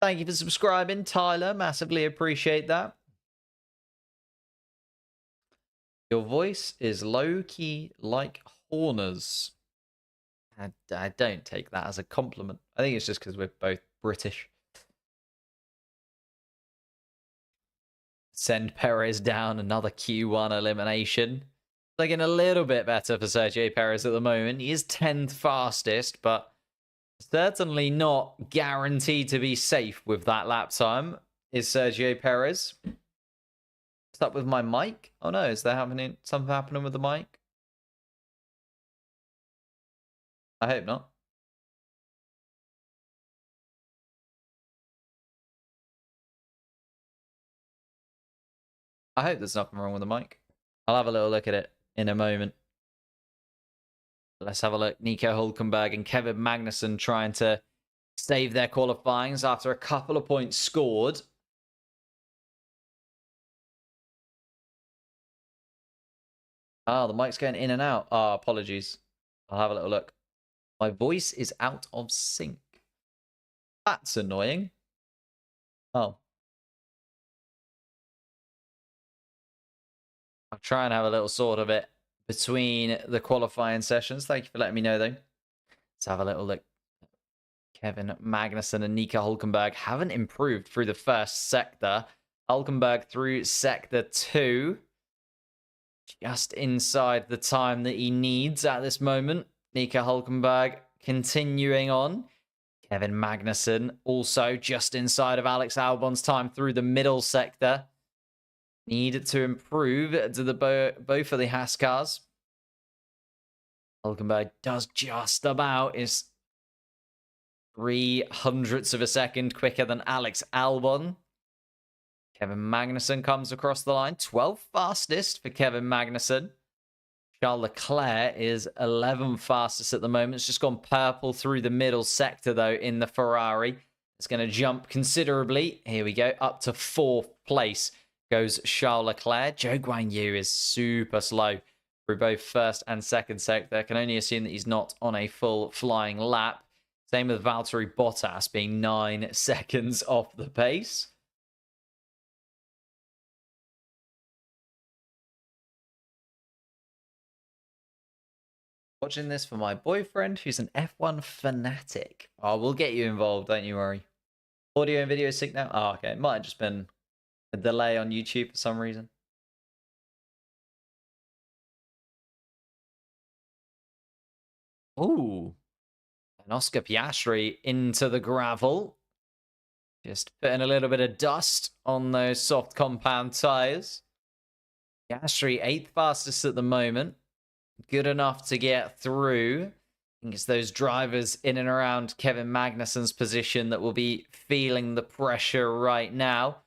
Thank you for subscribing, Tyler. Massively appreciate that. Your voice is low-key like Horner's. I don't take that as a compliment. I think it's just because we're both British. Send Perez down, another Q1 elimination. Looking a little bit better for Sergio Perez at the moment. He is 10th fastest, but certainly not guaranteed to be safe with that lap time. Is Sergio Perez? What's up with my mic? Oh no, is there something happening with the mic? I hope not. I hope there's nothing wrong with the mic. I'll have a little look at it in a moment. Let's have a look. Nico Hülkenberg and Kevin Magnussen trying to save their qualifyings after a couple of points scored. Oh, the mic's going in and out. Oh, apologies. I'll have a little look. My voice is out of sync. That's annoying. Oh. I'll try and have a little sort of it between the qualifying sessions. Thank you for letting me know, though. Let's have a little look. Kevin Magnussen and Nico Hülkenberg haven't improved through the first sector. Hülkenberg through sector 2. Just inside the time that he needs at this moment. Nico Hülkenberg continuing on. Kevin Magnussen also just inside of Alex Albon's time through the middle sector. Need to improve to the both of the Haas cars. Hülkenberg does just about, is 0.03 of a second quicker than Alex Albon. Kevin Magnussen comes across the line. 12th fastest for Kevin Magnussen. Charles Leclerc is 11th fastest at the moment. It's just gone purple through the middle sector, though, in the Ferrari. It's going to jump considerably. Here we go. Up to 4th place goes Charles Leclerc. Zhou Guanyu is super slow through both first and second sector. I can only assume that he's not on a full flying lap. Same with Valtteri Bottas being 9 seconds off the pace. Watching this for my boyfriend, who's an F1 fanatic. Oh, we'll get you involved, don't you worry. Audio and video sync now? Oh, okay. It might have just been a delay on YouTube for some reason. Ooh. And Oscar Piastri into the gravel. Just putting a little bit of dust on those soft compound tyres. Piastri 8th fastest at the moment. Good enough to get through. I think it's those drivers in and around Kevin Magnussen's position that will be feeling the pressure right now.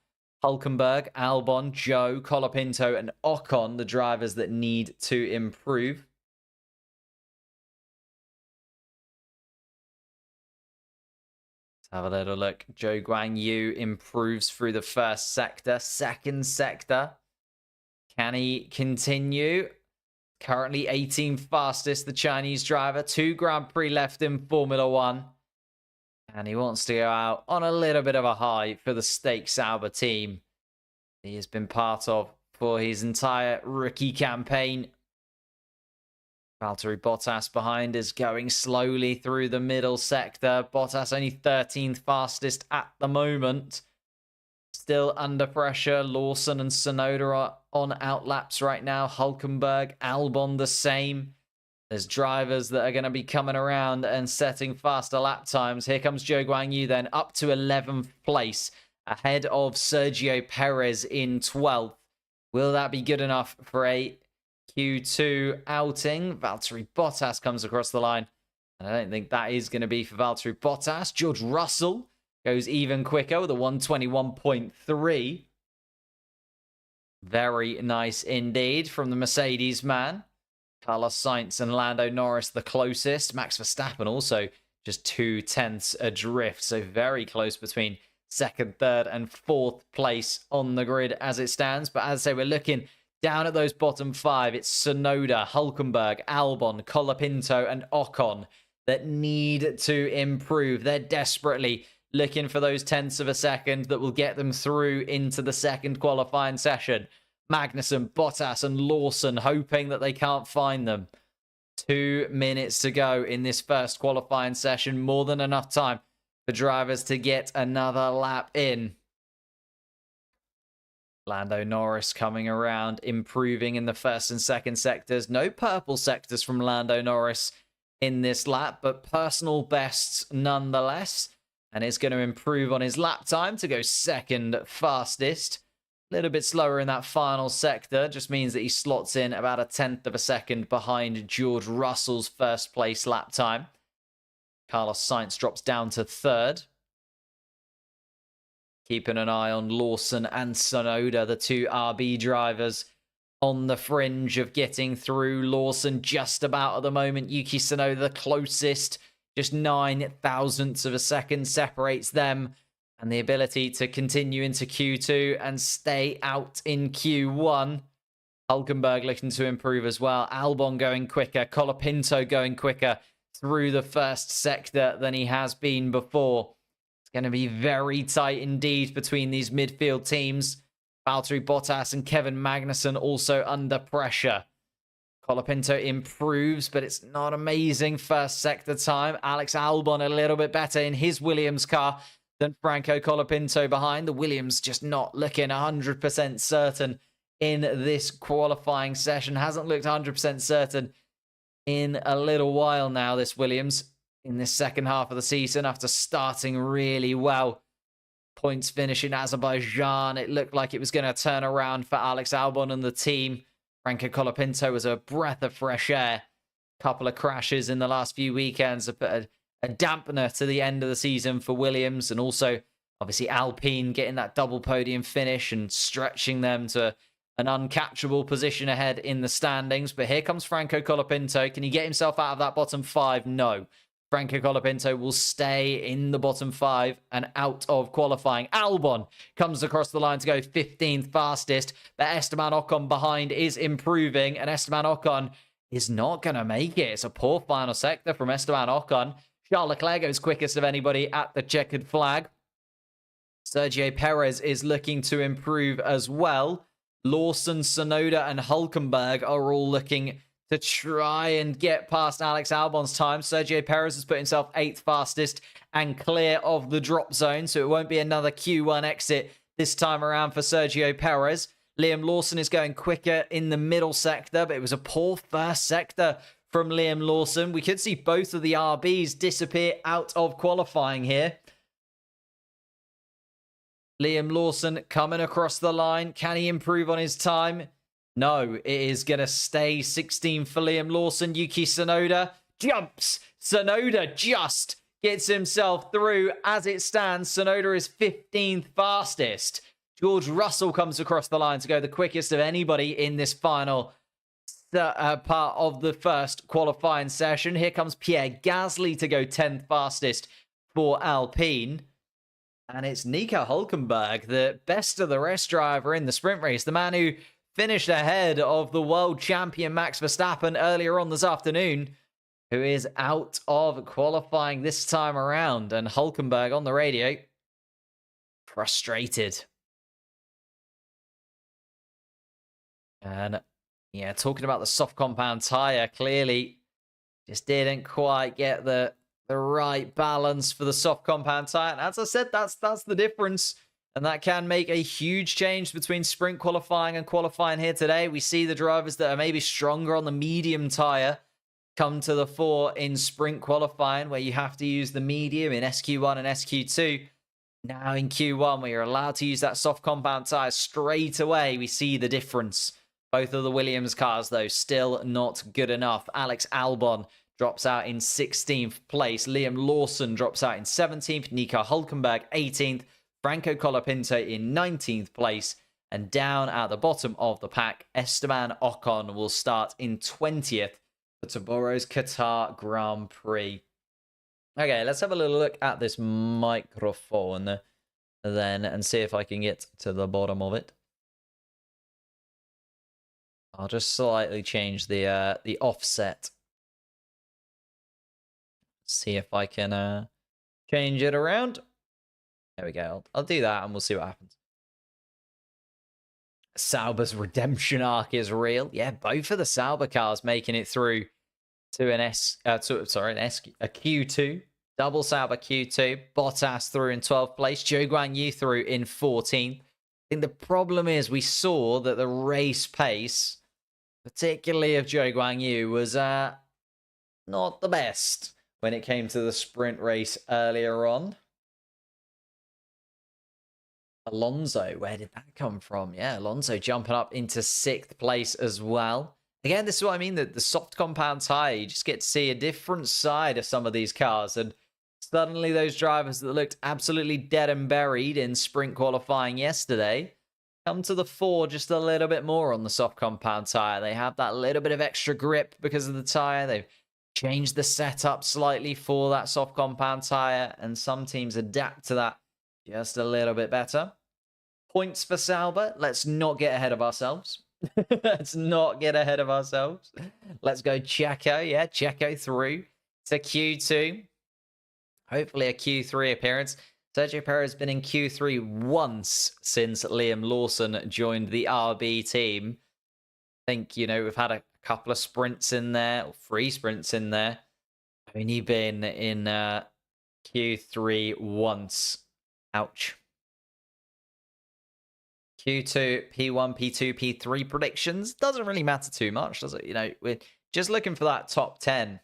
Hülkenberg, Albon, Zhou, Colapinto, and Ocon, the drivers that need to improve. Let's have a little look. Zhou Guanyu improves through the first sector. Second sector. Can he continue? Currently 18th fastest, the Chinese driver. 2 Grand Prix left in Formula 1. And he wants to go out on a little bit of a high for the Stake Sauber team he has been part of for his entire rookie campaign. Valtteri Bottas behind is going slowly through the middle sector. Bottas only 13th fastest at the moment. Still under pressure. Lawson and Tsunoda are on outlaps right now. Hülkenberg, Albon the same. There's drivers that are going to be coming around and setting faster lap times. Here comes Zhou Guanyu then up to 11th place, ahead of Sergio Perez in 12th. Will that be good enough for a Q2 outing? Valtteri Bottas comes across the line. And I don't think that is going to be for Valtteri Bottas. George Russell goes even quicker with a 121.3. Very nice indeed from the Mercedes man. Carlos Sainz and Lando Norris the closest. Max Verstappen also just 0.2 adrift. So very close between second, third, and fourth place on the grid as it stands. But as I say, we're looking down at those bottom five. It's Tsunoda, Hülkenberg, Albon, Colapinto, and Ocon that need to improve. They're desperately looking for those tenths of a second that will get them through into the second qualifying session. Magnussen, Bottas, and Lawson hoping that they can't find them. 2 minutes to go in this first qualifying session. More than enough time for drivers to get another lap in. Lando Norris coming around, improving in the first and second sectors. No purple sectors from Lando Norris in this lap, but personal bests nonetheless. And is going to improve on his lap time to go second fastest. A little bit slower in that final sector. Just means that he slots in about a tenth of a second behind George Russell's first place lap time. Carlos Sainz drops down to third. Keeping an eye on Lawson and Tsunoda, the two RB drivers on the fringe of getting through. Lawson just about at the moment. Yuki Tsunoda the closest. Just 9 thousandths of a second separates them. And the ability to continue into Q2 and stay out in Q1. Hülkenberg looking to improve as well. Albon going quicker. Colapinto going quicker through the first sector than he has been before. It's going to be very tight indeed between these midfield teams. Valtteri Bottas and Kevin Magnussen also under pressure. Colapinto improves, but it's not amazing first sector time. Alex Albon a little bit better in his Williams car than Franco Colapinto behind. The Williams just not looking 100% certain in this qualifying session. Hasn't looked 100% certain in a little while now, this Williams, in this second half of the season after starting really well. Points finish in Azerbaijan. It looked like it was going to turn around for Alex Albon and the team. Franco Colapinto was a breath of fresh air. Couple of crashes in the last few weekends, a dampener to the end of the season for Williams, and also obviously Alpine getting that double podium finish and stretching them to an uncatchable position ahead in the standings. But here comes Franco Colapinto. Can he get himself out of that bottom five? No. Franco Colapinto will stay in the bottom five and out of qualifying. Albon comes across the line to go 15th fastest, but Esteban Ocon behind is improving, and Esteban Ocon is not going to make it. It's a poor final sector from Esteban Ocon. Charles Leclerc goes quickest of anybody at the checkered flag. Sergio Perez is looking to improve as well. Lawson, Tsunoda, and Hülkenberg are all looking to try and get past Alex Albon's time. Sergio Perez has put himself 8th fastest and clear of the drop zone, so it won't be another Q1 exit this time around for Sergio Perez. Liam Lawson is going quicker in the middle sector, but it was a poor first sector from Liam Lawson. We could see both of the RBs disappear out of qualifying here. Liam Lawson coming across the line. Can he improve on his time? No, it is going to stay 16 for Liam Lawson. Yuki Tsunoda jumps. Tsunoda just gets himself through. As it stands, Tsunoda is 15th fastest. George Russell comes across the line to go the quickest of anybody in this final part of the first qualifying session. Here comes Pierre Gasly to go 10th fastest for Alpine. And it's Nico Hülkenberg, the best of the rest driver in the sprint race. The man who finished ahead of the world champion Max Verstappen earlier on this afternoon, who is out of qualifying this time around. And Hülkenberg on the radio, frustrated. And yeah, talking about the soft compound tyre, clearly just didn't quite get the right balance for the soft compound tyre. And as I said, that's the difference. And that can make a huge change between sprint qualifying and qualifying here today. We see the drivers that are maybe stronger on the medium tyre come to the fore in sprint qualifying, where you have to use the medium in SQ1 and SQ2. Now in Q1, where you're allowed to use that soft compound tyre straight away, we see the difference. Both of the Williams cars, though, still not good enough. Alex Albon drops out in 16th place. Liam Lawson drops out in 17th. Nico Hulkenberg, 18th. Franco Colapinto in 19th place. And down at the bottom of the pack, Esteban Ocon will start in 20th for tomorrow's Qatar Grand Prix. Okay, let's have a little look at this microphone then and see if I can get to the bottom of it. I'll just slightly change the offset. See if I can change it around. There we go. I'll do that and we'll see what happens. Sauber's redemption arc is real. Yeah, both of the Sauber cars making it through to a Q2. Double Sauber Q2. Bottas through in 12th place. Zhou Guanyu through in 14th. I think the problem is we saw that the race pace, particularly of Zhou Guanyu, was not the best when it came to the sprint race earlier on. Alonso, where did that come from? Yeah, Alonso jumping up into 6th place as well. Again, this is what I mean, that the soft compound tyre, you just get to see a different side of some of these cars. And suddenly those drivers that looked absolutely dead and buried in sprint qualifying yesterday come to the fore just a little bit more on the soft compound tyre. They have that little bit of extra grip because of the tyre. They've changed the setup slightly for that soft compound tyre, and some teams adapt to that just a little bit better. Points for Sauber. Let's not get ahead of ourselves. Let's not get ahead of ourselves. Let's go Checo. Yeah, Checo through to Q2. Hopefully a Q3 appearance. Sergio Perez has been in Q3 once since Liam Lawson joined the RB team. I think, we've had a couple of sprints in there, or 3 sprints in there. Only been in Q3 once. Ouch. Q2, P1, P2, P3 predictions. Doesn't really matter too much, does it? We're just looking for that top 10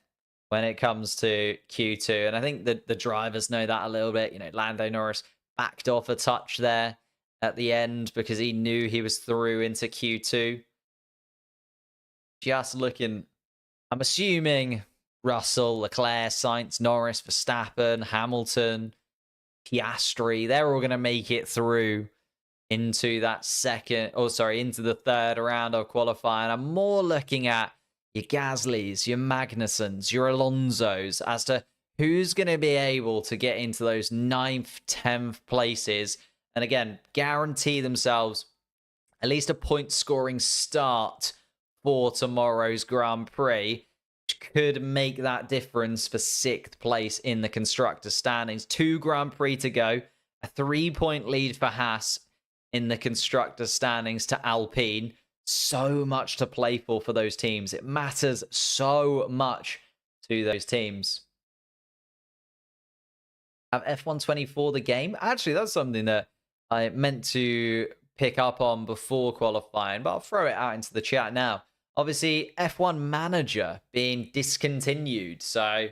when it comes to Q2. And I think that the drivers know that a little bit. Lando Norris backed off a touch there at the end because he knew he was through into Q2. Just looking, I'm assuming Russell, Leclerc, Sainz, Norris, Verstappen, Hamilton, Piastri, they're all going to make it through into that into the third round of qualifying. I'm more looking at your Gaslys, your Magnusons, your Alonsos as to who's going to be able to get into those 9th, 10th places. And again, guarantee themselves at least a point scoring start for tomorrow's Grand Prix, which could make that difference for 6th place in the Constructor standings. 2 Grand Prix to go. A 3-point lead for Haas in the Constructor standings to Alpine. So much to play for those teams. It matters so much to those teams. Have F124 the game? Actually, that's something that I meant to pick up on before qualifying, but I'll throw it out into the chat now. Obviously, F1 Manager being discontinued. So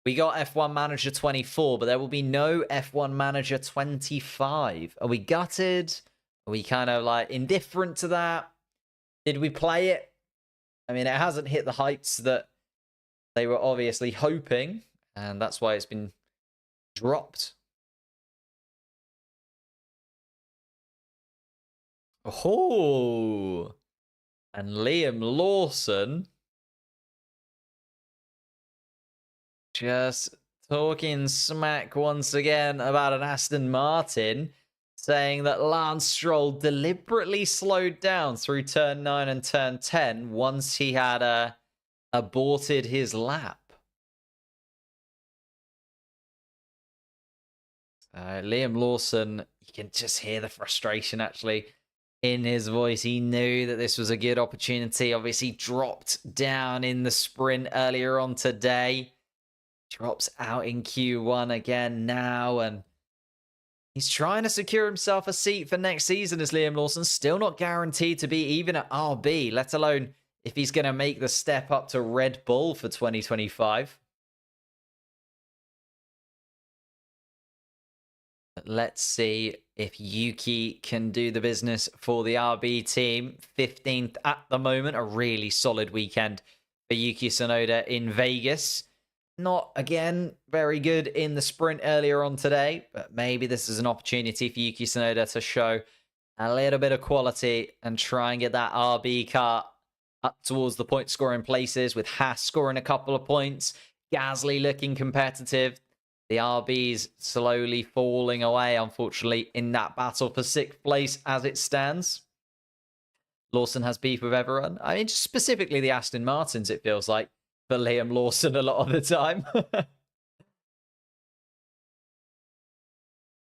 we got F1 Manager 24, but there will be no F1 Manager 25. Are we gutted? Are we kind of indifferent to that? Did we play it? I mean, it hasn't hit the heights that they were obviously hoping, and that's why it's been dropped. Oh, and Liam Lawson just talking smack once again about an Aston Martin, saying that Lance Stroll deliberately slowed down through turn 9 and turn 10 once he had aborted his lap. Liam Lawson, you can just hear the frustration actually in his voice. He knew that this was a good opportunity. Obviously dropped down in the sprint earlier on today. Drops out in Q1 again now, and he's trying to secure himself a seat for next season as Liam Lawson. Still not guaranteed to be even at RB, let alone if he's going to make the step up to Red Bull for 2025. But let's see if Yuki can do the business for the RB team. 15th at the moment, a really solid weekend for Yuki Tsunoda in Vegas. Not, again, very good in the sprint earlier on today, but maybe this is an opportunity for Yuki Tsunoda to show a little bit of quality and try and get that RB car up towards the point scoring places, with Haas scoring a couple of points, Gasly looking competitive. The RB's slowly falling away, unfortunately, in that battle for 6th place as it stands. Lawson has beef with everyone. I mean, specifically the Aston Martins, it feels like, for Liam Lawson a lot of the time.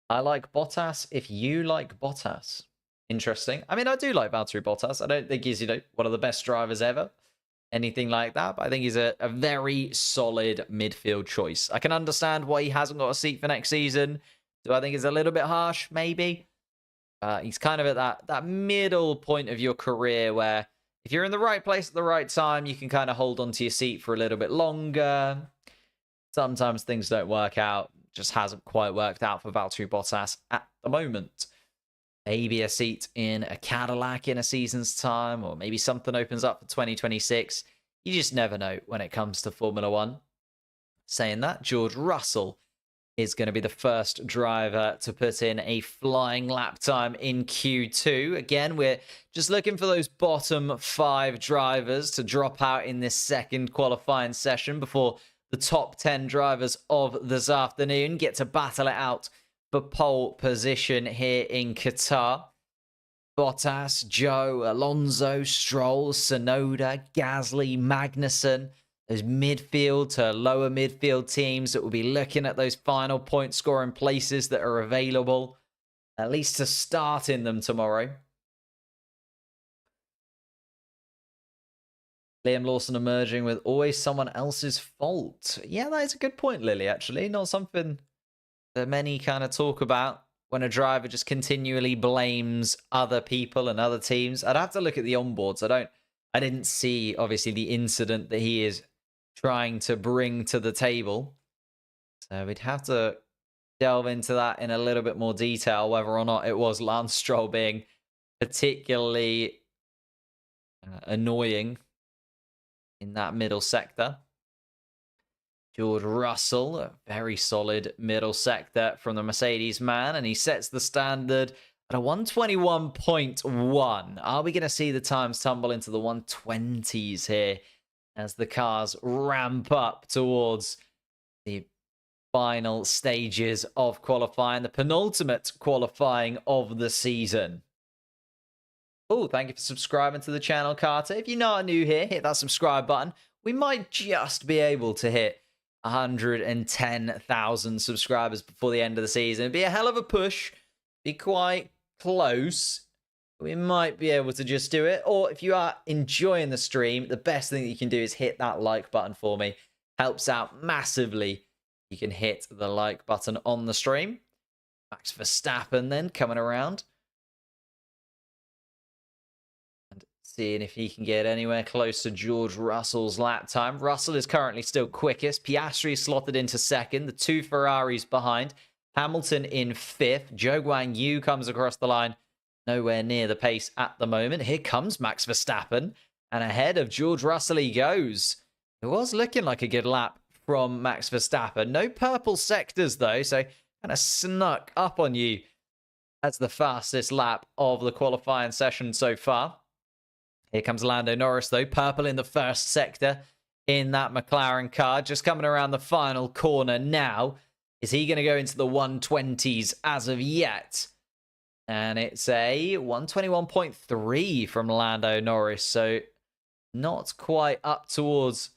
I like Bottas if you like Bottas. Interesting. I mean, I do like Valtteri Bottas. I don't think he's, one of the best drivers ever. Anything like that. But I think he's a very solid midfield choice. I can understand why he hasn't got a seat for next season. Do I think it's a little bit harsh? Maybe. He's kind of at that middle point of your career where if you're in the right place at the right time, you can kind of hold on to your seat for a little bit longer. Sometimes things don't work out. Just hasn't quite worked out for Valtteri Bottas at the moment. Maybe a seat in a Cadillac in a season's time, or maybe something opens up for 2026. You just never know when it comes to Formula One. Saying that, George Russell is going to be the first driver to put in a flying lap time in Q2. Again, we're just looking for those bottom 5 drivers to drop out in this second qualifying session before the top 10 drivers of this afternoon get to battle it out for pole position here in Qatar. Bottas, Joe, Alonso, Stroll, Tsunoda, Gasly, Magnussen. Those midfield to lower midfield teams that will be looking at those final point scoring places that are available, at least to start in them tomorrow. Liam Lawson emerging with always someone else's fault. Yeah, that is a good point, Lily, actually. Not something that many kind of talk about when a driver just continually blames other people and other teams. I'd have to look at the onboards. I didn't see, obviously, the incident that he is trying to bring to the table. So we'd have to delve into that in a little bit more detail, whether or not it was Lance Stroll being particularly annoying in that middle sector. George Russell, a very solid middle sector from the Mercedes man, and he sets the standard at a 121.1. Are we going to see the times tumble into the 120s here as the cars ramp up towards the final stages of qualifying, the penultimate qualifying of the season? Oh, thank you for subscribing to the channel, Carter. If you're not new here, hit that subscribe button. We might just be able to hit 110,000 subscribers before the end of the season. It'd be a hell of a push. Be quite close. We might be able to just do it. Or if you are enjoying the stream, the best thing that you can do is hit that like button for me. Helps out massively. You can hit the like button on the stream. Max Verstappen then coming around. And seeing if he can get anywhere close to George Russell's lap time. Russell is currently still quickest. Piastri slotted into second. The 2 Ferraris behind. Hamilton in 5th. Zhou Guanyu comes across the line. Nowhere near the pace at the moment. Here comes Max Verstappen. And ahead of George Russell he goes. It was looking like a good lap from Max Verstappen. No purple sectors though. So kind of snuck up on you as the fastest lap of the qualifying session so far. Here comes Lando Norris though. Purple in the first sector in that McLaren car. Just coming around the final corner now. Is he going to go into the 120s as of yet? And it's a 121.3 from Lando Norris. So not quite up towards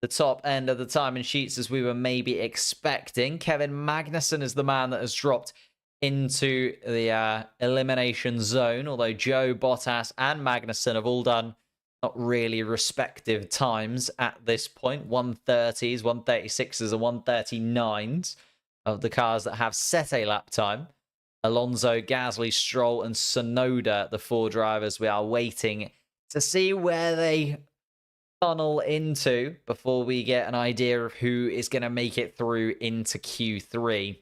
the top end of the timing sheets as we were maybe expecting. Kevin Magnussen is the man that has dropped into the elimination zone. Although Joe, Bottas and Magnussen have all done not really respective times at this point. 130s, 136s and 139s of the cars that have set a lap time. Alonso, Gasly, Stroll and Tsunoda, the 4 drivers we are waiting to see where they funnel into before we get an idea of who is going to make it through into Q3.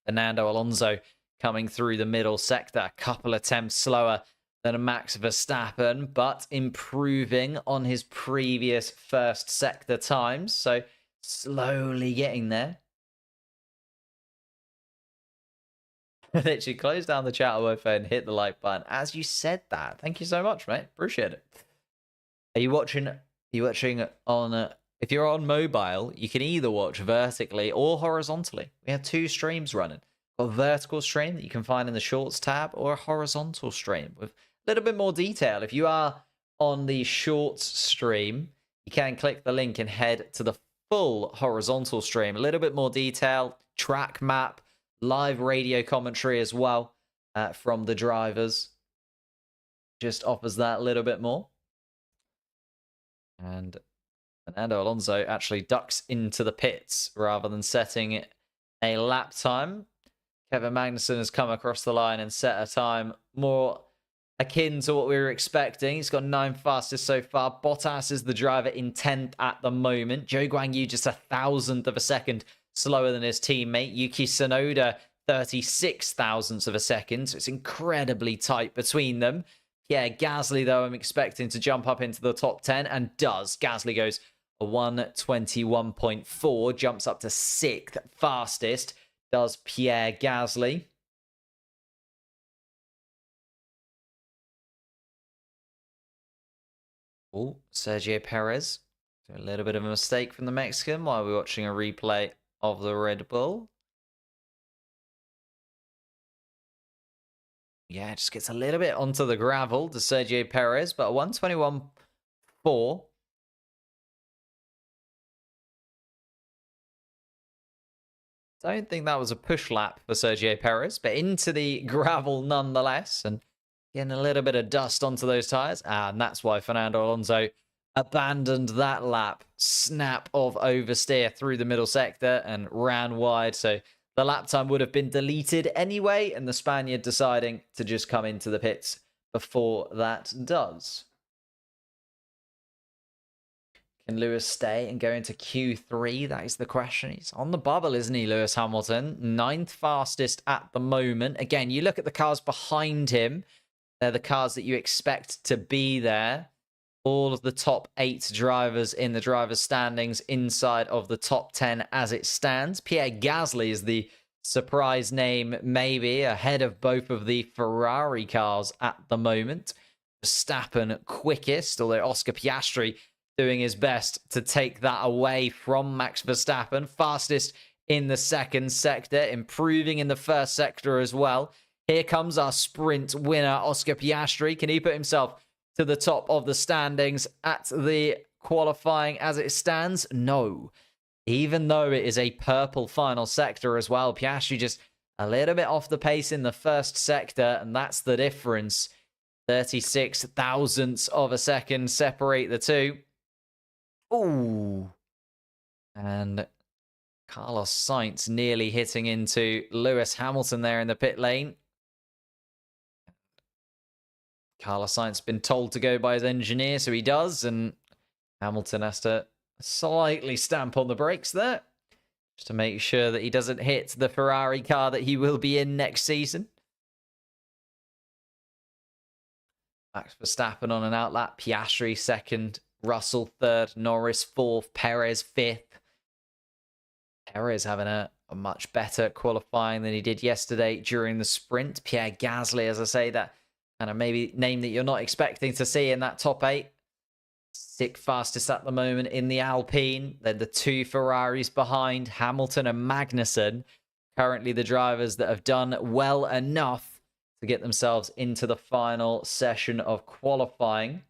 Fernando Alonso coming through the middle sector, a couple attempts slower than Max Verstappen, but improving on his previous first sector times. So slowly getting there. Literally close down the chat on my phone, hit the like button as you said that. Thank you so much, mate. Appreciate it. Are you watching? Are you watching on? If you're on mobile, you can either watch vertically or horizontally. We have 2 streams running. A vertical stream that you can find in the Shorts tab, or a horizontal stream with a little bit more detail. If you are on the Shorts stream, you can click the link and head to the full horizontal stream. A little bit more detail, track map, live radio commentary as well from the drivers. Just offers that a little bit more. And Fernando Alonso actually ducks into the pits rather than setting a lap time. Kevin Magnussen has come across the line and set a time more akin to what we were expecting. He's got 9 fastest so far. Bottas is the driver in 10th at the moment. Zhou Guanyu just 1,000th of a second slower than his teammate. Yuki Tsunoda 36 thousandths of a second. So it's incredibly tight between them. Pierre Gasly, though, I'm expecting to jump up into the top 10 and does. Gasly goes a 1:21.4, jumps up to 6th fastest. Does Pierre Gasly. Oh, Sergio Perez. A little bit of a mistake from the Mexican while we're watching a replay of the Red Bull. Yeah, just gets a little bit onto the gravel to Sergio Perez, but a 1:21.4. Don't think that was a push lap for Sergio Perez, but into the gravel nonetheless, and getting a little bit of dust onto those tyres. And that's why Fernando Alonso abandoned that lap. Snap of oversteer through the middle sector and ran wide. So the lap time would have been deleted anyway, and the Spaniard deciding to just come into the pits before that does. Can Lewis stay and go into Q3? That is the question. He's on the bubble, isn't he, Lewis Hamilton? 9th fastest at the moment. Again, you look at the cars behind him. They're the cars that you expect to be there. All of the top 8 drivers in the drivers' standings inside of the top 10 as it stands. Pierre Gasly is the surprise name, maybe, ahead of both of the Ferrari cars at the moment. Verstappen quickest, although Oscar Piastri doing his best to take that away from Max Verstappen. Fastest in the second sector, improving in the first sector as well. Here comes our sprint winner, Oscar Piastri. Can he put himself to the top of the standings at the qualifying as it stands? No. Even though it is a purple final sector as well, Piastri just a little bit off the pace in the first sector, and that's the difference. 36 thousandths of a second separate the two. Ooh. And Carlos Sainz nearly hitting into Lewis Hamilton there in the pit lane. Carlos Sainz been told to go by his engineer, so he does, and Hamilton has to slightly stamp on the brakes there just to make sure that he doesn't hit the Ferrari car that he will be in next season. Max Verstappen on an outlap, Piastri second, Russell third, Norris fourth, Perez fifth. Perez having a much better qualifying than he did yesterday during the sprint. Pierre Gasly, as I say, that kind of maybe name that you're not expecting to see in that top 8. 6th fastest at the moment in the Alpine. Then the 2 Ferraris behind, Hamilton and Magnussen. Currently the drivers that have done well enough to get themselves into the final session of qualifying.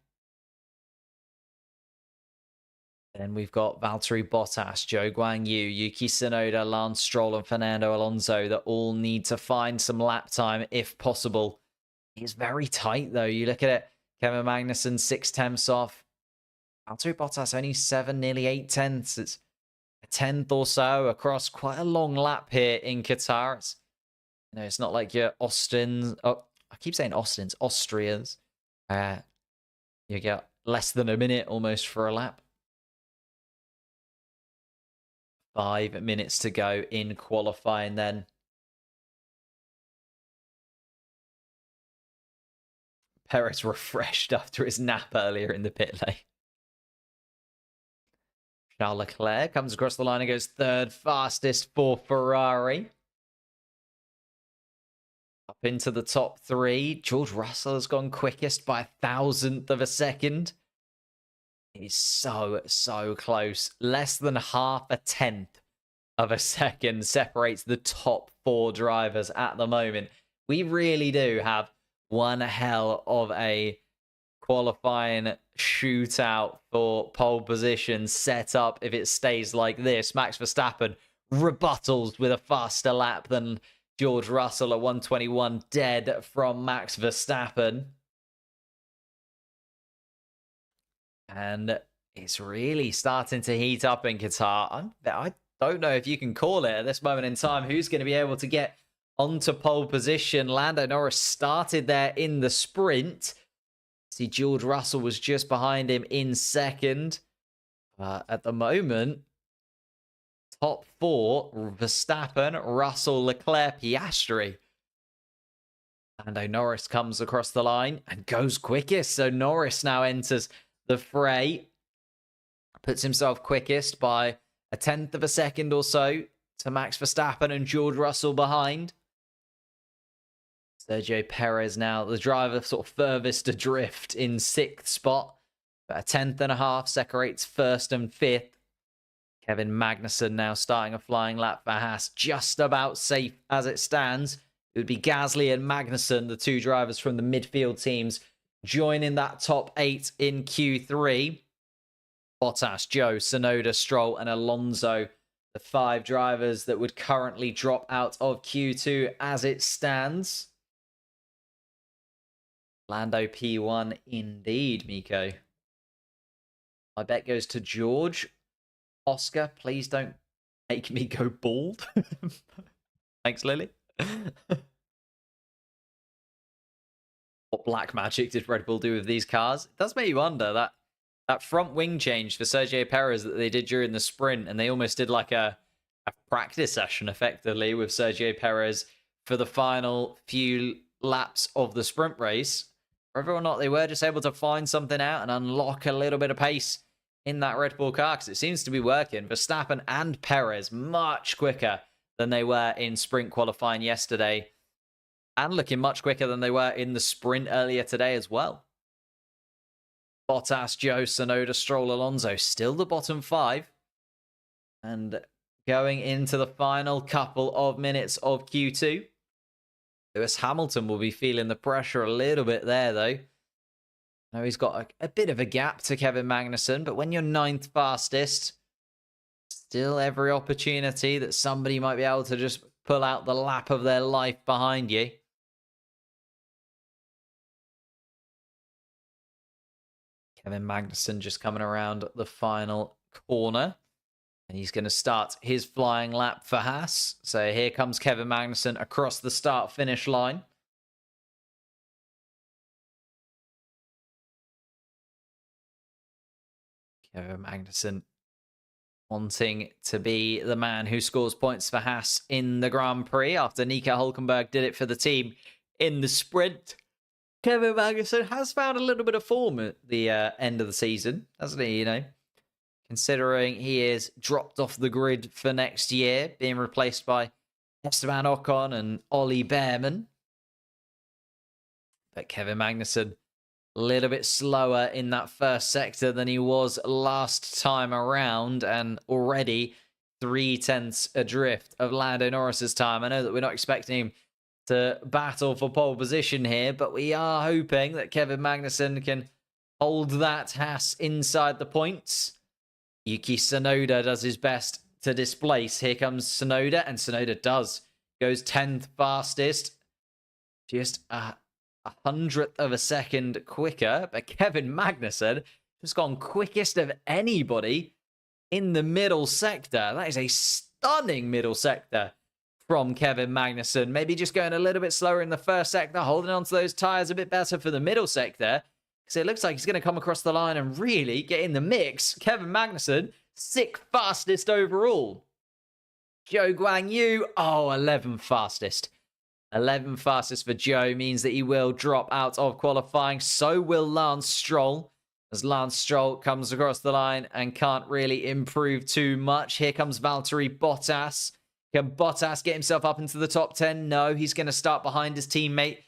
Then we've got Valtteri Bottas, Zhou Guanyu, Yuki Tsunoda, Lance Stroll, and Fernando Alonso that all need to find some lap time if possible. It's very tight, though. You look at it, Kevin Magnussen, 6/10ths off. Valtteri Bottas only 7, nearly 8/10ths. It's a 10th or so across quite a long lap here in Qatar. It's not like your Austins. Oh, I keep saying Austins, Austrias. You get less than a minute almost for a lap. 5 minutes to go in qualifying then. Perez refreshed after his nap earlier in the pit lane. Charles Leclerc comes across the line and goes third fastest for Ferrari. Up into the top 3. George Russell has gone quickest by 1,000th of a second. He's so close. Less than half a tenth of a second separates the top 4 drivers at the moment. We really do have one hell of a qualifying shootout for pole position set up if it stays like this. Max Verstappen rebuttals with a faster lap than George Russell at 1:21 dead from Max Verstappen. And it's really starting to heat up in Qatar. I don't know if you can call it at this moment in time who's going to be able to get onto pole position. Lando Norris started there in the sprint. See, George Russell was just behind him in second. At the moment, top 4, Verstappen, Russell, Leclerc, Piastri. Lando Norris comes across the line and goes quickest. So Norris now enters the fray. Puts himself quickest by 1/10 of a second or so to Max Verstappen and George Russell behind. Sergio Perez now, the driver sort of furthest adrift in 6th spot. But 1/10.5 separates 1st and 5th. Kevin Magnussen now starting a flying lap for Haas. Just about safe as it stands. It would be Gasly and Magnussen, the 2 drivers from the midfield teams, joining that top 8 in Q3. Bottas, Joe, Tsunoda, Stroll, and Alonso, the 5 drivers that would currently drop out of Q2 as it stands. Lando P1 indeed, Miko. My bet goes to George. Oscar, please don't make me go bald. Thanks, Lily. What black magic did Red Bull do with these cars? It does make you wonder. That front wing change for Sergio Perez that they did during the sprint, and they almost did like a practice session effectively with Sergio Perez for the final few laps of the sprint race. Whether or not they were just able to find something out and unlock a little bit of pace in that Red Bull car, because it seems to be working. Verstappen and Perez much quicker than they were in sprint qualifying yesterday, and looking much quicker than they were in the sprint earlier today as well. Bottas, Joe, Tsunoda, Stroll, Alonso, still the bottom 5. And going into the final couple of minutes of Q2, Lewis Hamilton will be feeling the pressure a little bit there, though. I know he's got a bit of a gap to Kevin Magnussen, but when you're 9th fastest, still every opportunity that somebody might be able to just pull out the lap of their life behind you. Kevin Magnussen just coming around the final corner. And he's going to start his flying lap for Haas. So here comes Kevin Magnussen across the start-finish line. Kevin Magnussen wanting to be the man who scores points for Haas in the Grand Prix after Nico Hülkenberg did it for the team in the sprint. Kevin Magnussen has found a little bit of form at the end of the season, hasn't he? You know, considering he is dropped off the grid for next year, being replaced by Esteban Ocon and Ollie Behrman. But Kevin Magnussen, a little bit slower in that first sector than he was last time around, and already 0.3 adrift of Lando Norris's time. I know that we're not expecting him to battle for pole position here, but we are hoping that Kevin Magnussen can hold that Haas inside the points. Yuki Tsunoda does his best to displace. Here comes Tsunoda, and Tsunoda goes 10th fastest, just a 100th of a second quicker. But Kevin Magnussen has gone quickest of anybody in the middle sector. That is a stunning middle sector from Kevin Magnussen. Maybe just going a little bit slower in the first sector, holding on to those tyres a bit better for the middle sector, because it looks like he's going to come across the line and really get in the mix. Kevin Magnussen, 6th fastest overall. Zhou Guanyu, 11th fastest. 11th fastest for Zhou means that he will drop out of qualifying. So will Lance Stroll, as Lance Stroll comes across the line and can't really improve too much. Here comes Valtteri Bottas. Can Bottas get himself up into the top 10? No, he's going to start behind his teammate,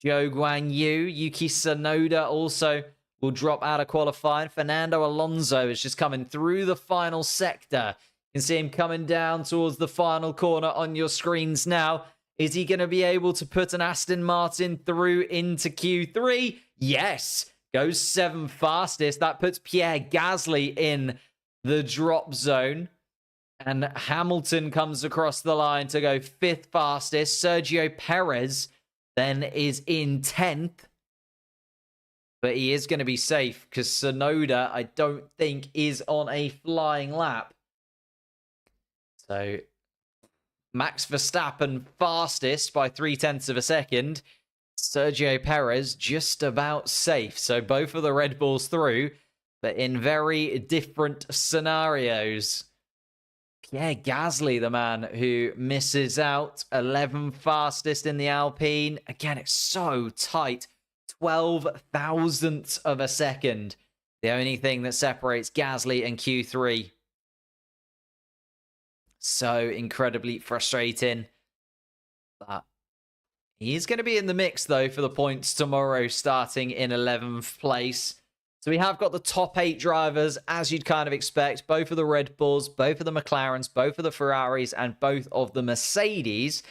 Zhou Guanyu. Yuki Tsunoda also will drop out of qualifying. Fernando Alonso is just coming through the final sector. You can see him coming down towards the final corner on your screens now. Is he going to be able to put an Aston Martin through into Q3? Yes. Goes 7th fastest. That puts Pierre Gasly in the drop zone. And Hamilton comes across the line to go 5th fastest. Sergio Perez then is in 10th. But he is going to be safe because Tsunoda, I don't think, is on a flying lap. So Max Verstappen fastest by 0.3 of a second. Sergio Perez just about safe. So both of the Red Bulls through, but in very different scenarios. Pierre Gasly, the man who misses out, 11th fastest in the Alpine. Again, it's so tight. 12 thousandths of a second. The only thing that separates Gasly and Q3. So incredibly frustrating. But he's going to be in the mix, though, for the points tomorrow, starting in 11th place. So we have got the top 8 drivers, as you'd kind of expect. Both of the Red Bulls, both of the McLarens, both of the Ferraris, and both of the Mercedes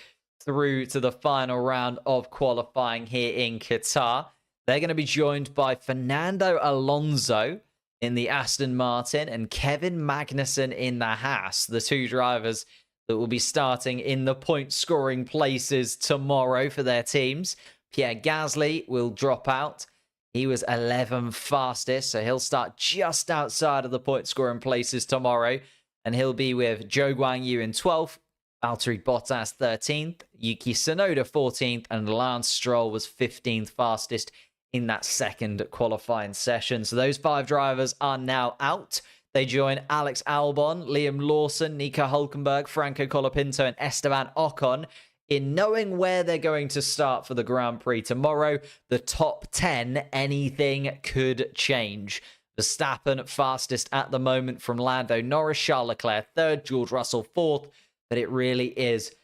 through to the final round of qualifying here in Qatar. They're going to be joined by Fernando Alonso in the Aston Martin and Kevin Magnussen in the Haas, the 2 drivers that will be starting in the point-scoring places tomorrow for their teams. Pierre Gasly will drop out. He was 11th fastest, so he'll start just outside of the point-scoring places tomorrow, and he'll be with Zhou Guanyu in 12th, Valtteri Bottas 13th, Yuki Tsunoda 14th, and Lance Stroll was 15th fastest in that second qualifying session. So those 5 drivers are now out. They join Alex Albon, Liam Lawson, Nico Hulkenberg, Franco Colapinto, and Esteban Ocon in knowing where they're going to start for the Grand Prix tomorrow. The top 10, anything could change. Verstappen fastest at the moment from Lando Norris, Charles Leclerc 3rd, George Russell 4th, but it really is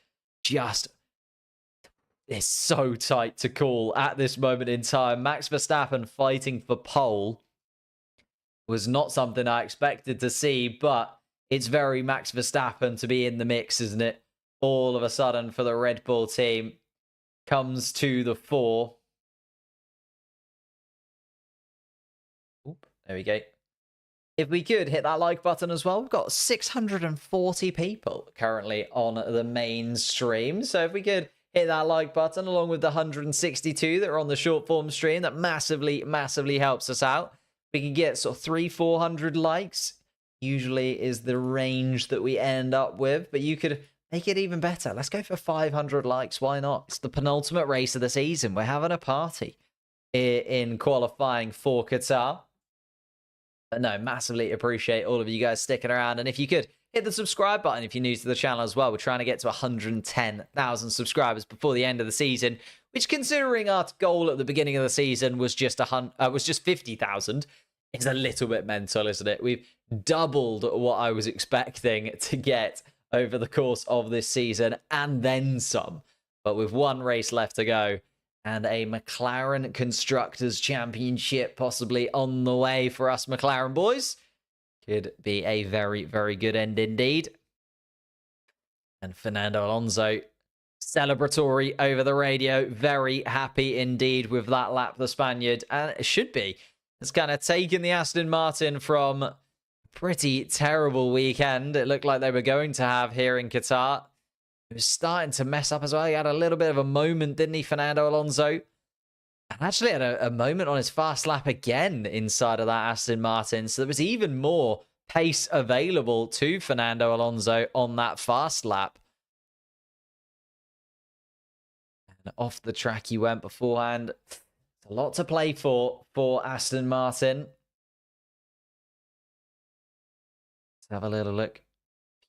just... it's so tight to call at this moment in time. Max Verstappen fighting for pole was not something I expected to see, but it's very Max Verstappen to be in the mix, isn't it? All of a sudden for the Red Bull team comes to the fore. Oop, there we go. If we could hit that like button as well, we've got 640 people currently on the main stream. So if we could hit that like button along with the 162 that are on the short form stream, that massively, massively helps us out. We can get sort of 300-400 likes, usually is the range that we end up with, but you could make it even better. Let's go for 500 likes. Why not? It's the penultimate race of the season. We're having a party in qualifying for Qatar. But no, massively appreciate all of you guys sticking around. And if you could, hit the subscribe button if you're new to the channel as well. We're trying to get to 110,000 subscribers before the end of the season, which, considering our goal at the beginning of the season was just 50,000, is a little bit mental, isn't it? We've doubled what I was expecting to get over the course of this season and then some. But with one race left to go and a McLaren Constructors Championship possibly on the way for us McLaren boys, could be a very, very good end indeed. And Fernando Alonso, celebratory over the radio. Very happy indeed with that lap, the Spaniard. And it should be. It's kind of taken the Aston Martin from a pretty terrible weekend it looked like they were going to have here in Qatar. He was starting to mess up as well. He had a little bit of a moment, didn't he, Fernando Alonso? And actually had a moment on his fast lap again inside of that Aston Martin. So there was even more pace available to Fernando Alonso on that fast lap. And off the track he went beforehand. A A lot to play for Aston Martin. Let's have a little look.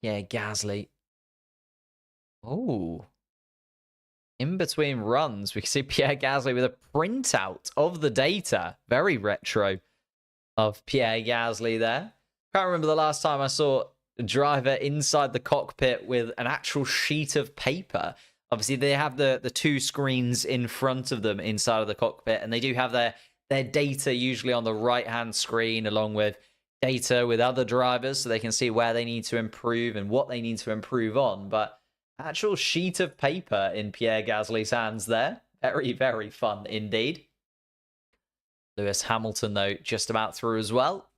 Pierre Gasly. Oh. In between runs, we can see Pierre Gasly with a printout of the data. Very retro of Pierre Gasly there. Can't remember the last time I saw a driver inside the cockpit with an actual sheet of paper. Obviously, they have the two screens in front of them inside of the cockpit, and they do have their data usually on the right-hand screen, along with data with other drivers, so they can see where they need to improve and what they need to improve on. But actual sheet of paper in Pierre Gasly's hands there. Very, very fun indeed. Lewis Hamilton, though, just about through as well.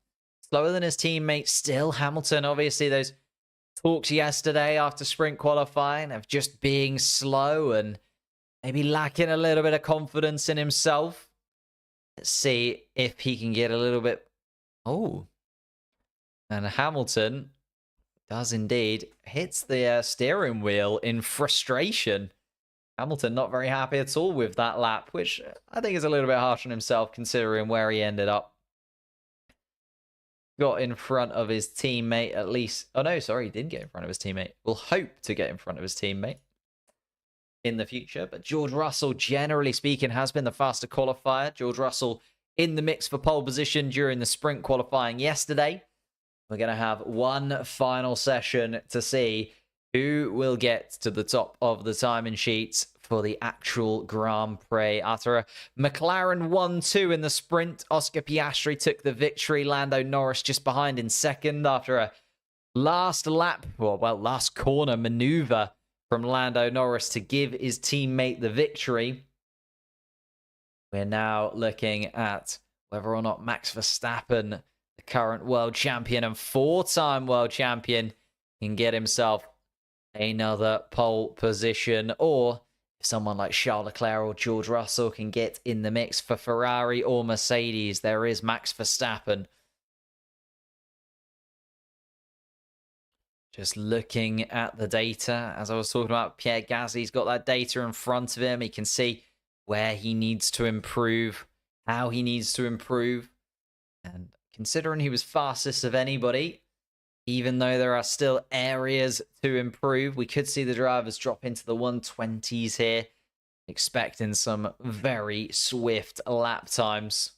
Slower than his teammate still. Hamilton, obviously, those talks yesterday after sprint qualifying of just being slow and maybe lacking a little bit of confidence in himself. Let's see if he can get a little bit... Oh. And Hamilton does indeed hits the steering wheel in frustration. Hamilton not very happy at all with that lap, which I think is a little bit harsh on himself considering where he ended up. Got in front of his teammate at least. Oh no, sorry, he didn't get in front of his teammate. We'll hope to get in front of his teammate in the future. But George Russell, generally speaking, has been the faster qualifier. George Russell in the mix for pole position during the sprint qualifying yesterday. We're going to have one final session to see who will get to the top of the timing sheets for the actual Grand Prix. After a McLaren 1-2 in the sprint, Oscar Piastri took the victory. Lando Norris just behind in second after a last lap, well, last corner maneuver from Lando Norris to give his teammate the victory. We're now looking at whether or not Max Verstappen, the current world champion and four-time world champion, can get himself another pole position, or if someone like Charles Leclerc or George Russell can get in the mix for Ferrari or Mercedes. There is Max Verstappen. Just looking at the data, as I was talking about, Pierre Gasly's got that data in front of him. He can see where he needs to improve, how he needs to improve. And considering he was fastest of anybody, even though there are still areas to improve, we could see the drivers drop into the 120s here, expecting some very swift lap times.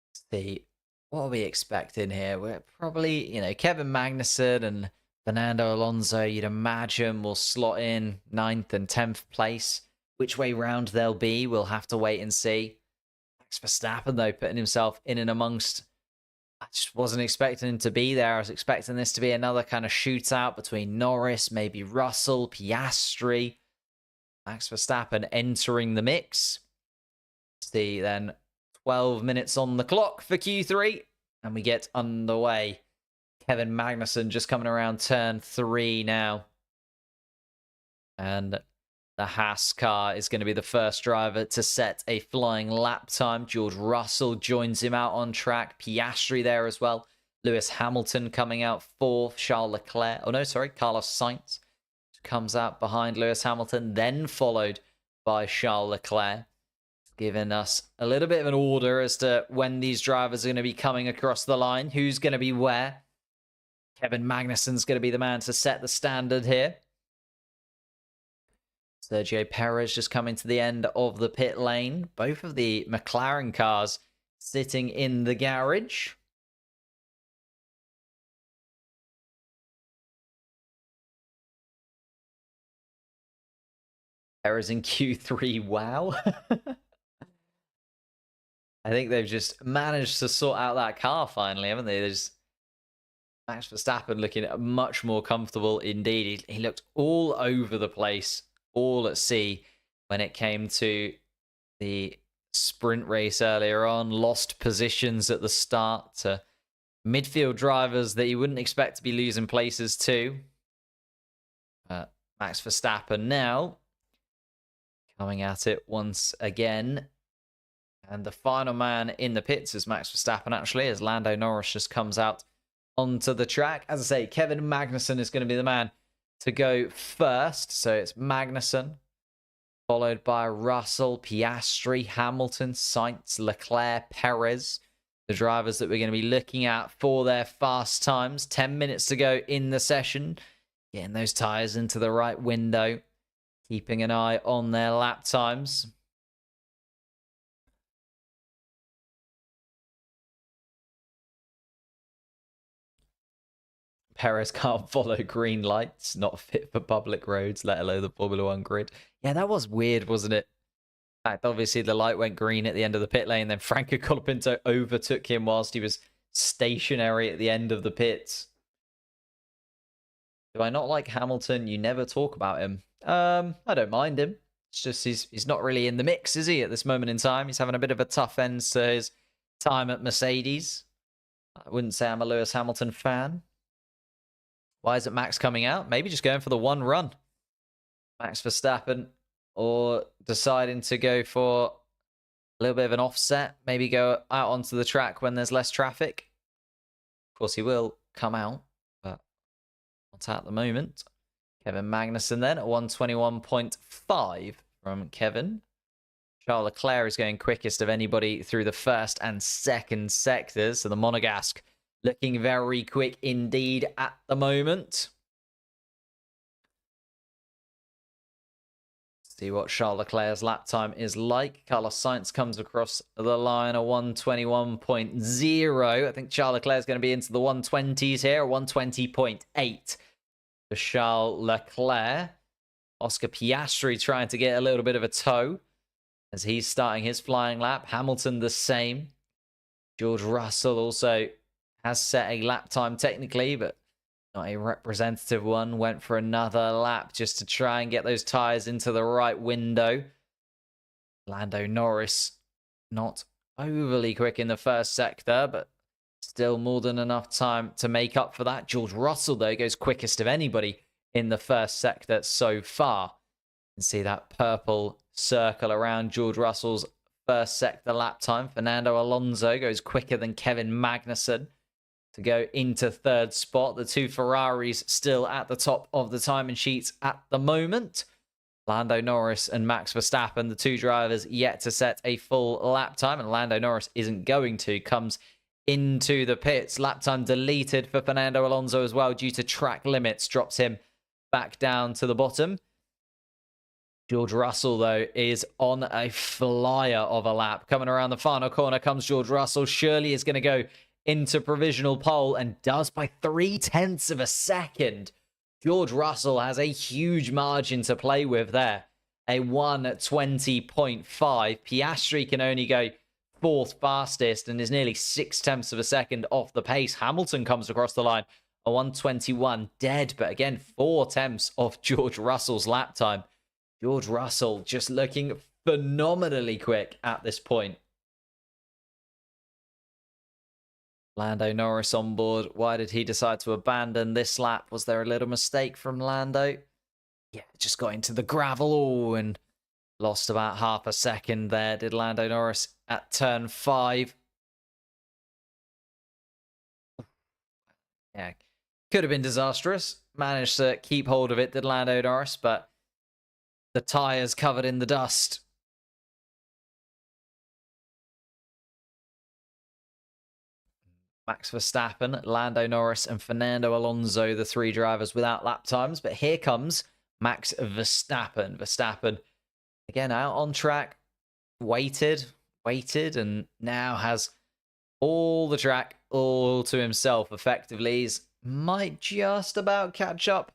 Let's see, what are we expecting here? We're probably, Kevin Magnussen and Fernando Alonso, you'd imagine, will slot in 9th and 10th place. Which way round they'll be, we'll have to wait and see. Max Verstappen, though, putting himself in and amongst... I just wasn't expecting him to be there. I was expecting this to be another kind of shootout between Norris, maybe Russell, Piastri. Max Verstappen entering the mix. See, then 12 minutes on the clock for Q3, and we get underway. Kevin Magnussen just coming around turn 3 now. And the Haas car is going to be the first driver to set a flying lap time. George Russell joins him out on track. Piastri there as well. Lewis Hamilton coming out 4th. Charles Leclerc. Oh, no, sorry. Carlos Sainz comes out behind Lewis Hamilton, then followed by Charles Leclerc. Giving us a little bit of an order as to when these drivers are going to be coming across the line. Who's going to be where? Kevin Magnussen's going to be the man to set the standard here. Sergio Perez just coming to the end of the pit lane. Both of the McLaren cars sitting in the garage. Perez in Q3, wow. I think they've just managed to sort out that car finally, haven't they? There's Max Verstappen looking much more comfortable indeed. He looked all over the place, all at sea when it came to the sprint race earlier on. Lost positions at the start to midfield drivers that you wouldn't expect to be losing places to. Max Verstappen now coming at it once again. And the final man in the pits is Max Verstappen, actually, as Lando Norris just comes out onto the track. As I say, Kevin Magnussen is going to be the man to go first. So it's Magnussen, followed by Russell, Piastri, Hamilton, Sainz, Leclerc, Perez. The drivers that we're going to be looking at for their fast times. 10 minutes to go in the session. Getting those tyres into the right window. Keeping an eye on their lap times. Perez can't follow green lights, not fit for public roads, let alone the Formula 1 grid. Yeah, that was weird, wasn't it? In fact, obviously the light went green at the end of the pit lane, then Franco Colapinto overtook him whilst he was stationary at the end of the pits. Do I not like Hamilton? You never talk about him. I don't mind him. It's just he's not really in the mix, is he, at this moment in time? He's having a bit of a tough end to his time at Mercedes. I wouldn't say I'm a Lewis Hamilton fan. Why isn't Max coming out? Maybe just going for the one run. Max Verstappen, or deciding to go for a little bit of an offset. Maybe go out onto the track when there's less traffic. Of course, he will come out, but not at the moment. Kevin Magnussen then at 121.5 from Kevin. Charles Leclerc is going quickest of anybody through the first and second sectors. So the Monegasque looking very quick indeed at the moment. See what Charles Leclerc's lap time is like. Carlos Sainz comes across the line at 121.0. I think Charles Leclerc is going to be into the 120s here, 120.8 for Charles Leclerc. Oscar Piastri trying to get a little bit of a tow as he's starting his flying lap. Hamilton the same. George Russell also has set a lap time technically, but not a representative one. Went for another lap just to try and get those tyres into the right window. Lando Norris not overly quick in the first sector, but still more than enough time to make up for that. George Russell, though, goes quickest of anybody in the first sector so far. You can see that purple circle around George Russell's first sector lap time. Fernando Alonso goes quicker than Kevin Magnussen to go into third spot. The two Ferraris still at the top of the timing sheets at the moment. Lando Norris and Max Verstappen, the two drivers yet to set a full lap time, and Lando Norris isn't going to, comes into the pits. Lap time deleted for Fernando Alonso as well due to track limits, drops him back down to the bottom. George Russell, though, is on a flyer of a lap. Coming around the final corner comes George Russell. Surely is going to go into provisional pole and does by 0.3 of a second. George Russell has a huge margin to play with there. A 120.5. Piastri can only go fourth fastest and is nearly 0.6 of a second off the pace. Hamilton comes across the line. A 121 dead, but again, 0.4 off George Russell's lap time. George Russell just looking phenomenally quick at this point. Lando Norris on board. Why did he decide to abandon this lap? Was there a little mistake from Lando? Yeah, just got into the gravel and lost about half a second there, did Lando Norris at turn 5. Yeah, could have been disastrous. Managed to keep hold of it, did Lando Norris, but the tyres covered in the dust. Max Verstappen, Lando Norris, and Fernando Alonso, the three drivers without lap times. But here comes Max Verstappen. Verstappen, again, out on track, waited, and now has all the track all to himself, effectively. He's might just about catch up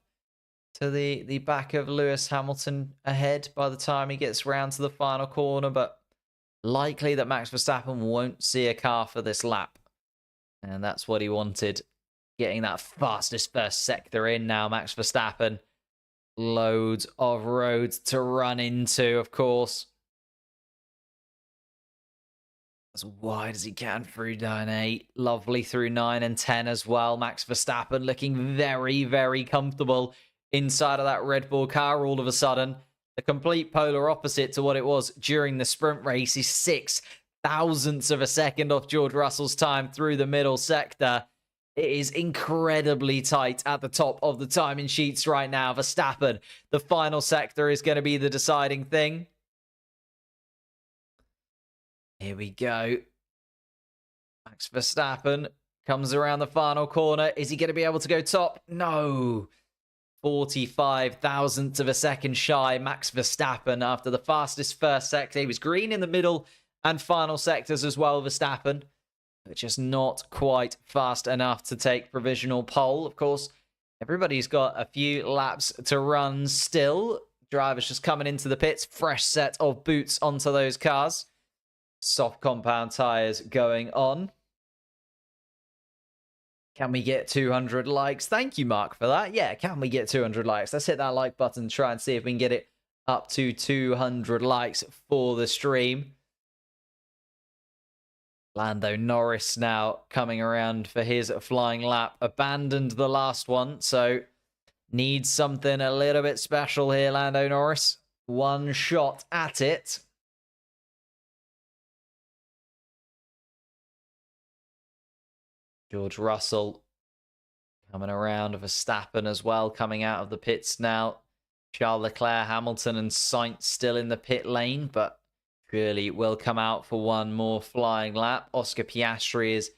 to the back of Lewis Hamilton ahead by the time he gets round to the final corner, but likely that Max Verstappen won't see a car for this lap. And that's what he wanted. Getting that fastest first sector in now, Max Verstappen. Loads of roads to run into, of course. As wide as he can through 9 8. Lovely through 9 and 10 as well. Max Verstappen looking very, very comfortable inside of that Red Bull car all of a sudden. The complete polar opposite to what it was during the sprint race. He's 0.6 of a second off George Russell's time through the middle sector. It is incredibly tight at the top of the timing sheets right now. Verstappen, the final sector is going to be the deciding thing. Here we go. Max Verstappen comes around the final corner. Is he going to be able to go top? No. 45 thousandths of a second shy. Max Verstappen after the fastest first sector. He was green in the middle and final sectors as well, Verstappen. But just not quite fast enough to take provisional pole. Of course, everybody's got a few laps to run still. Drivers just coming into the pits. Fresh set of boots onto those cars. Soft compound tyres going on. Can we get 200 likes? Thank you, Mark, for that. Yeah, can we get 200 likes? Let's hit that like button and try and see if we can get it up to 200 likes for the stream. Lando Norris now coming around for his flying lap. Abandoned the last one, so needs something a little bit special here, Lando Norris. One shot at it. George Russell coming around. Verstappen as well, coming out of the pits now. Charles Leclerc, Hamilton and Sainz still in the pit lane, but surely will come out for one more flying lap. Oscar Piastri is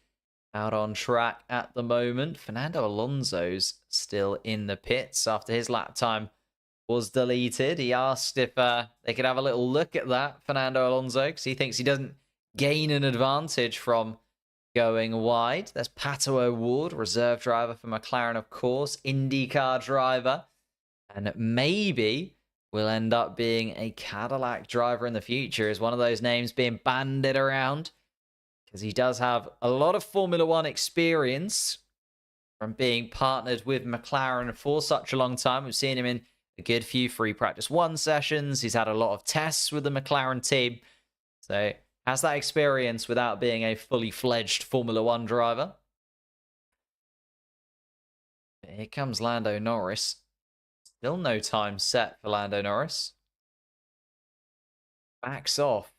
out on track at the moment. Fernando Alonso's still in the pits after his lap time was deleted. He asked if they could have a little look at that, Fernando Alonso, because he thinks he doesn't gain an advantage from going wide. There's Pato O'Ward, reserve driver for McLaren, of course, IndyCar driver, and maybe will end up being a Cadillac driver in the future. Is one of those names being bandied around because he does have a lot of Formula One experience from being partnered with McLaren for such a long time. We've seen him in a good few free practice one sessions. He's had a lot of tests with the McLaren team, so has that experience without being a fully fledged Formula One driver. Here comes Lando Norris. Still no time set for Lando Norris. Backs off.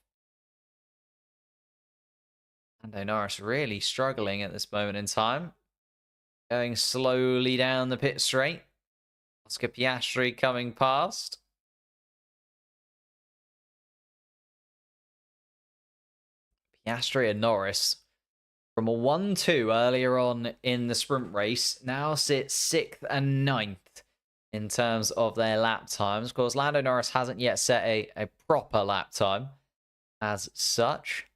Lando Norris really struggling at this moment in time. Going slowly down the pit straight. Oscar Piastri coming past. Piastri and Norris from a 1-2 earlier on in the sprint race now sit 6th and 9th in terms of their lap times. Of course, Lando Norris hasn't yet set a proper lap time as such.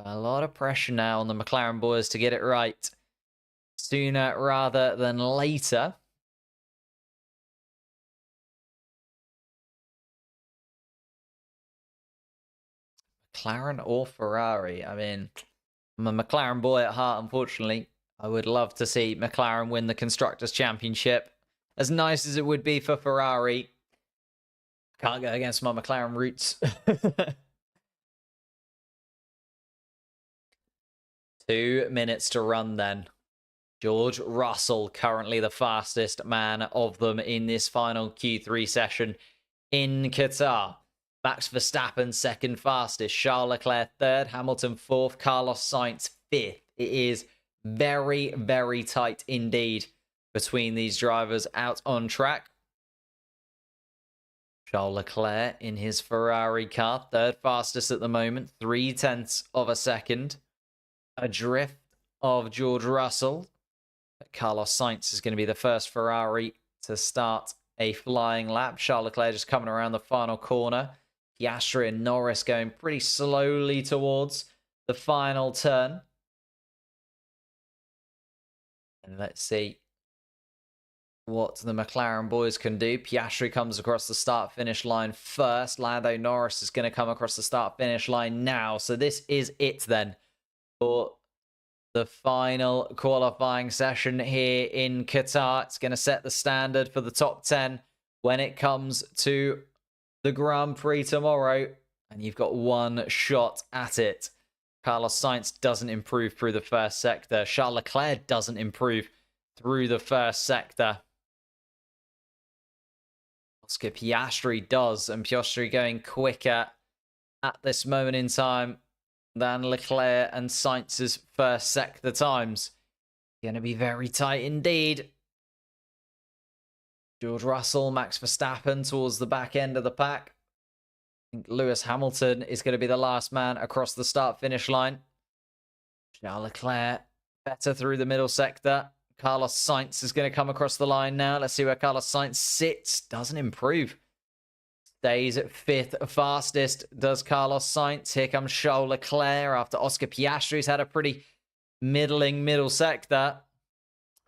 A lot of pressure now on the McLaren boys to get it right sooner rather than later. McLaren or Ferrari? I mean, I'm a McLaren boy at heart, unfortunately. I would love to see McLaren win the Constructors' Championship. As nice as it would be for Ferrari, can't go against my McLaren roots. 2 minutes to run then. George Russell, currently the fastest man of them in this final Q3 session in Qatar. Max Verstappen, second fastest. Charles Leclerc, third. Hamilton, fourth. Carlos Sainz, fifth. It is very, very tight indeed between these drivers out on track. Charles Leclerc in his Ferrari car, third fastest at the moment. 0.3 of a second. Adrift of George Russell. But Carlos Sainz is going to be the first Ferrari to start a flying lap. Charles Leclerc just coming around the final corner. Piastri and Norris going pretty slowly towards the final turn. And let's see what the McLaren boys can do. Piastri comes across the start-finish line first. Lando Norris is going to come across the start-finish line now. So this is it then for the final qualifying session here in Qatar. It's going to set the standard for the top 10 when it comes to the Grand Prix tomorrow, and you've got one shot at it. Carlos Sainz doesn't improve through the first sector. Charles Leclerc doesn't improve through the first sector. Oscar Piastri does, and Piastri going quicker at this moment in time than Leclerc and Sainz's first sector times. Going to be very tight indeed. George Russell, Max Verstappen towards the back end of the pack. I think Lewis Hamilton is going to be the last man across the start-finish line. Charles Leclerc better through the middle sector. Carlos Sainz is going to come across the line now. Let's see where Carlos Sainz sits. Doesn't improve. Stays at 5th fastest. Does Carlos Sainz. Here comes Charles Leclerc after Oscar Piastri's had a pretty middling middle sector.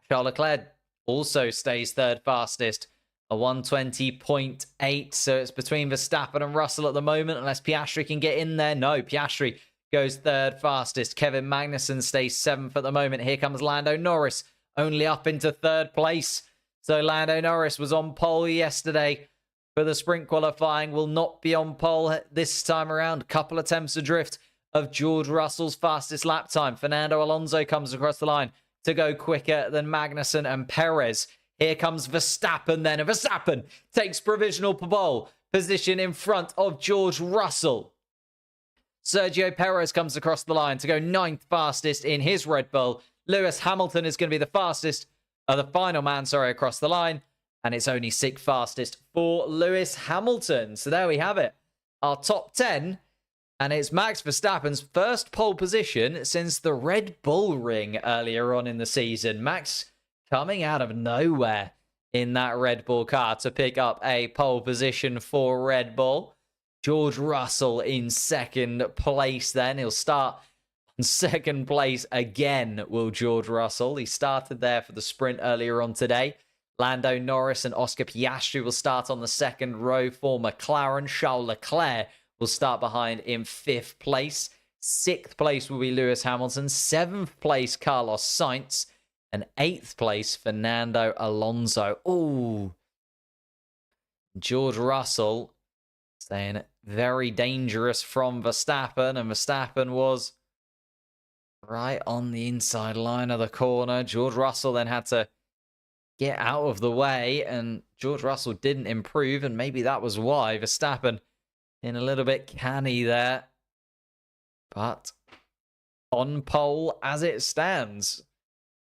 Charles Leclerc also stays 3rd fastest. A 120.8. So it's between Verstappen and Russell at the moment. Unless Piastri can get in there. No, Piastri goes 3rd fastest. Kevin Magnussen stays 7th at the moment. Here comes Lando Norris. Only up into 3rd place. So Lando Norris was on pole yesterday for the sprint qualifying. Will not be on pole this time around. Couple attempts adrift of George Russell's fastest lap time. Fernando Alonso comes across the line to go quicker than Magnussen and Perez. Here comes Verstappen then. And Verstappen takes provisional pole position in front of George Russell. Sergio Perez comes across the line to go 9th fastest in his Red Bull. Lewis Hamilton is going to be the fastest, the final man, across the line. And it's only 6th fastest for Lewis Hamilton. So there we have it. Our top 10. And it's Max Verstappen's first pole position since the Red Bull Ring earlier on in the season. Max coming out of nowhere in that Red Bull car to pick up a pole position for Red Bull. George Russell in 2nd place then. He'll start on 2nd place again, will George Russell. He started there for the sprint earlier on today. Lando Norris and Oscar Piastri will start on the 2nd row for McLaren. Charles Leclerc will start behind in 5th place. 6th place will be Lewis Hamilton. 7th place, Carlos Sainz. And 8th place, Fernando Alonso. Ooh. George Russell staying very dangerous from Verstappen. And Verstappen was right on the inside line of the corner. George Russell then had to get out of the way. And George Russell didn't improve. And maybe that was why Verstappen in a little bit canny there. But on pole as it stands.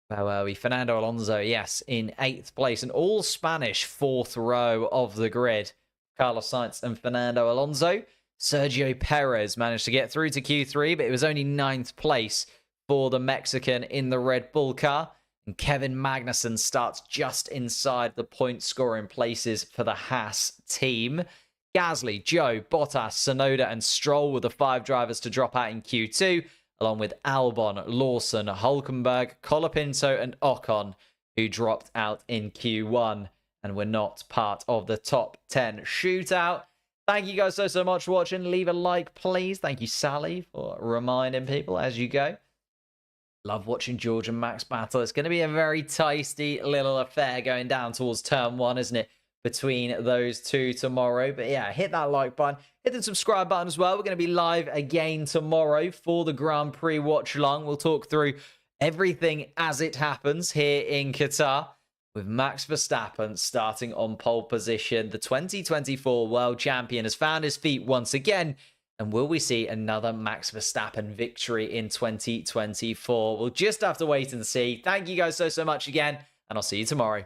Where were we? Fernando Alonso, yes, in 8th place. An all Spanish 4th row of the grid. Carlos Sainz and Fernando Alonso. Sergio Perez managed to get through to Q3, but it was only 9th place for the Mexican in the Red Bull car. And Kevin Magnussen starts just inside the point scoring places for the Haas team. Gasly, Joe, Bottas, Tsunoda, and Stroll were the 5 drivers to drop out in Q2, along with Albon, Lawson, Hulkenberg, Colapinto, and Ocon, who dropped out in Q1 and were not part of the top 10 shootout. Thank you guys so much for watching. Leave a like, please. Thank you, Sally, for reminding people as you go. Love watching George and Max battle. It's going to be a very tasty little affair going down towards turn 1, isn't it? Between those two tomorrow. But yeah, hit that like button. Hit the subscribe button as well. We're going to be live again tomorrow for the Grand Prix watch along. We'll talk through everything as it happens here in Qatar, with Max Verstappen starting on pole position. The 2024 world champion has found his feet once again. And will we see another Max Verstappen victory in 2024? We'll just have to wait and see. Thank you guys so much again, and I'll see you tomorrow.